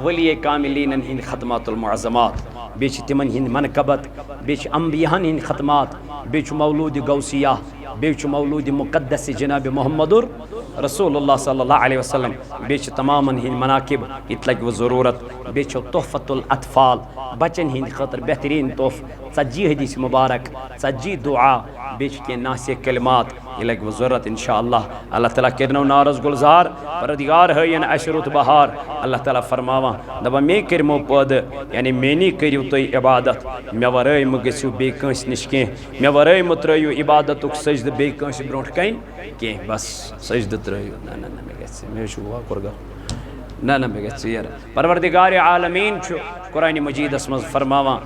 ولی کاملینن ہٕنٛدۍ ختمات المعظمات بیٚیہِ چھِ تِمن ہٕنٛدۍ منقبت بیٚیہِ چھِ انبیاہن ہٕنٛدۍ ختمات بیٚیہِ چھُ مولوٗدِ غوثیہ بیٚیہِ چھُ مولوٗدِ مقدس جناب محمد رسول اللہ صلی اللہ علیہ وسلم بیٚیہِ چھِ تمامن ہٕنٛدۍ مناقب یہِ تہِ لگہِ وۄنۍ ضروٗرت بیٚیہِ چھُ تحفت الاطفال بچن ہٕنٛدِ خٲطرٕ بہتریٖن تحفہٕ 40 حدیث مبارک 40 دعا بیٚیہِ چھِ کینٛہہ ناصح کلمات یہِ لگہِ وۄنۍ ضروٗرت انشاء اللہ تعالیٰ کٔرنو نارس گُلزار پروردگار ہٲیِن اَسہِ رُت بہار اللہ تعالیٰ فرماوان دپان مے کٔرمو پٲدٕ یعنی میٛٲنی کٔرِو تُہۍ عبادت مےٚ ورٲے مہٕ گٔژھِو بیٚیہِ کٲنٛسہِ نِش کینٛہہ مےٚ ورٲے مہٕ ترٛٲیِو عبادتُک سجدٕ بیٚیہِ کٲنٛسہِ برونٛٹھ کَنۍ کینٛہہ بس سجدٕ ترٛٲیِو نہ مےٚ گژھِ مےٚ چھُ واکُر گژھُن نہ مےٚ گژھِ ژیر پروردگار عالمیٖن چھُ قرآنِ مجیٖدس منٛز فرماوان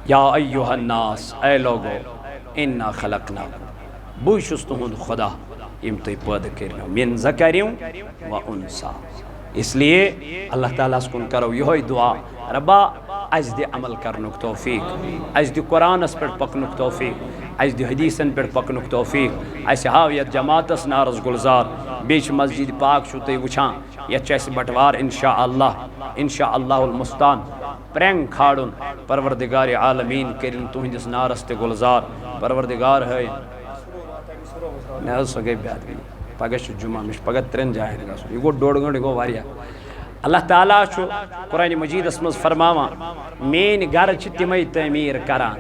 یا ایُّہا الناس اے لوگو انا خلقناکم بہٕ چھُس تُہُنٛد خدا یِم تُہۍ پٲدٕ کٔرنو من ذکرٍ و انثیٰ اس لیے اللہ تعالیٰ ہس کُن کرو یِہوے دعا ربا اَسہِ دِ عمل کرنُک توفیٖق اَسہِ دِ قرآنس پٮ۪ٹھ پکنُک توفیٖق اَسہِ دِ حدیٖثن پٮ۪ٹھ پکنُک توفیٖق اَسہِ ہاو یتھ جماعتس نارس گُلزار بیٚیہِ چھِ مسجد پاک چھُو تُہۍ وٕچھان یتھ چھُ اَسہِ بٹوار انشاء اللہ المستان پرٛینٛگ کھالُن پروردگار عالمیٖن کٔرِنۍ تُہنٛدِس نارس تہِ گُلزار پروردگار ہٲیِن نہ حظ سۄ گٔے بہتری پگہہ چھُ جمعہ مےٚ چھُ پگہہ 3 جاین گژھُن یہِ گوٚو 1.5 گٲنٛٹہٕ یہِ گوٚو واریاہ اللہ تعالیٰ چھُ قرآنِ مجیٖدس منٛز فرماوان میٛٲنۍ گرٕ چھِ تِمے تعمیٖر کران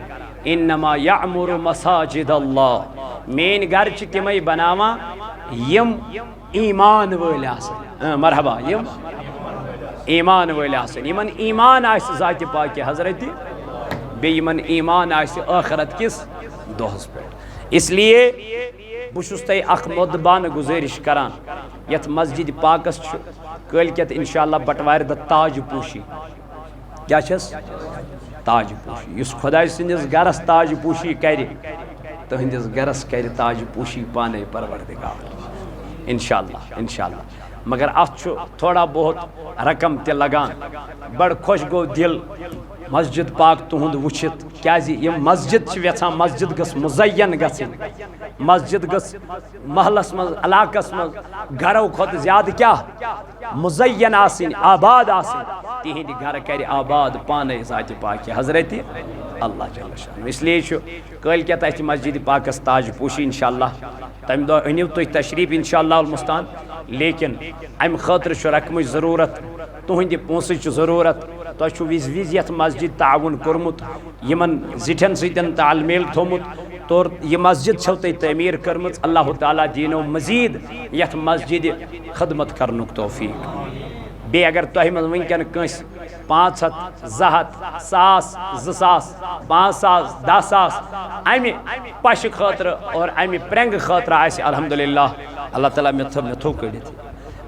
انما یعمر مساجد اللہ میٛٲنۍ گرٕ چھِ تِمے بناوان یِم ایمان وٲلۍ آسن مرحبا یِم ایمان وٲلۍ آسن یِمن ایمان آسہِ ذاتِ پاکہِ حضرتہِ بیٚیہِ یِمن ایمان آسہِ ٲخرت کِس دہس پہ اس لیے بہت تہ اخ مودبانہ گزارش کران یت مسجد پاکس کلکت انشاءاللہ بٹوار دہ تاج پوشی کیا چھس تاج پوشی اس خدا سندس گرس تاج پوشی کر تہندس گرس کر تاج پوشی پانے پروردگار انشاءاللہ مگر ات تھوڑا بہت رقم تہ لگان بڑ خوش گو دل مسجد پاک تہند وچھت کیازِ یم مسجد یژھان مسجد گس مزین گژھن مسجد گس محلس من علاقس من گھرو کھت زیادہ کیا مزین آسن آباد آسن تہند گھر کر آباد پانے ذات پاک حضرت اللہ جل شانہ اس لیے کلکت اتھ مسجد پاکس تاج پوشی انشاءاللہ تمہ دہ انیو تھی تشریف انشاءاللہ المستان لیکن ام خاطر رقم ضرورت تہند پونسچ ضرورت تہ وز وز یت مسجد تعاون کورمت یمن زٹھن ستن تال میل تھومت تو یہ مسجد چھو تھی تعمیر کرمت اللہ تعالیٰ دینو مزید یت مسجد خدمت کرنک توفیق بی اگر تہ من ونکن کنس 500 200 ساس 2,000 5,000 10,000 امہ پش خاطر اور امہ پرنگ خاطر آس الحمدللہ اللہ تعالیٰ مے تھو کڑت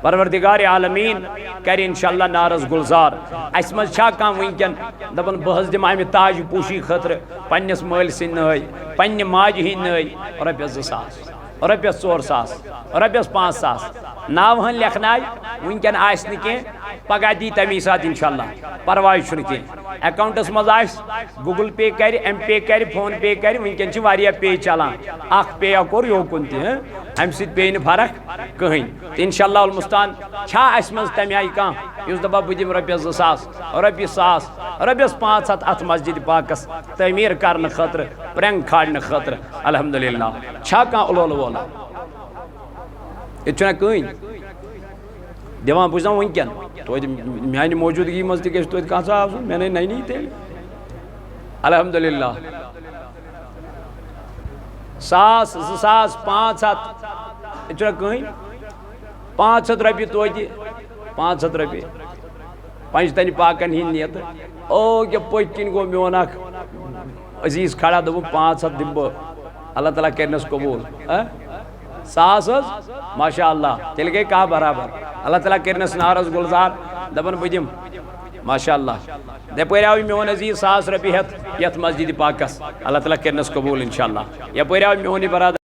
پروردگار عالمین کر انشاءاللہ نارس گلزار اس مز چھا کان ونکن دپن بہس دم امہ تاج پوشی خاطر پنس مال سن نئی پنہ ماجہ ہند نئی رۄپیس 2,000 رۄپیس 4,000 رۄپیس 5,000 ناو ہن لکھنائے ونکن آس نہ کی پگہ دی تمی سات انشاءاللہ پرواہ چھن کی اکاؤنٹس مز آس گوگل پے کر ایم پے کر فون پے کر ونکن چھ واریاہ پے چلان اخ پے کور یوکن تہ ام سۭتۍ پیٚیہِ نہٕ فرق کٕہٕنۍ تہٕ انشاءاللہ المستان چھا اسہِ منٛز تَمہِ آیہِ کانٛہہ یُس دپان بہٕ دِمہٕ رۄپیس 2,000 رۄپیہِ 1,000 رۄپیس 500 اتھ مسجد پاکس تعمیٖر کرنہٕ خٲطرٕ پرٛنٛگ کھالنہٕ خٲطرٕ الحمدللہ چھا کانٛہہ اولولہٕ وولہٕ ییٚتہِ چھُنہ کٕہٕنۍ دِوان بہٕ چھُس دپان ونکٮ۪ن توتہِ میانہِ موجوٗدگی منٛز تہِ گژھِ توتہِ کانٛہہ آسُن مےٚ ننی تیٚلہِ الحمدللہ 1,000 2,000 500 یہ چھُنہ کٕہٕنۍ 500 رۄپیہِ توتہِ 500 رۄپیہِ پنجتنہِ پاکن ہِنٛدۍ نیتہٕ او کیٛاہ پٔتۍ کِنۍ گوٚو میون اکھ عزیٖز کھڑا دوٚپُن 500 دِمہٕ بہٕ اللہ تعالیٰ کٔرنَس قبوٗل 100 حظ ماشاء اللہ تیٚلہِ گٔے کاہ برابر اللہ تعالیٰ کٔرنَس نارس گُلزار دپان بہٕ دِمہٕ ماشاء اللہ یپٲرۍ آو میون عزیٖز 1,000 رۄپیہِ ہٮ۪تھ یتھ مسجد پاکس اللہ تعالیٰ کٔرنَس قبوٗل انشاء اللہ یپٲرۍ آو میون یہِ برادر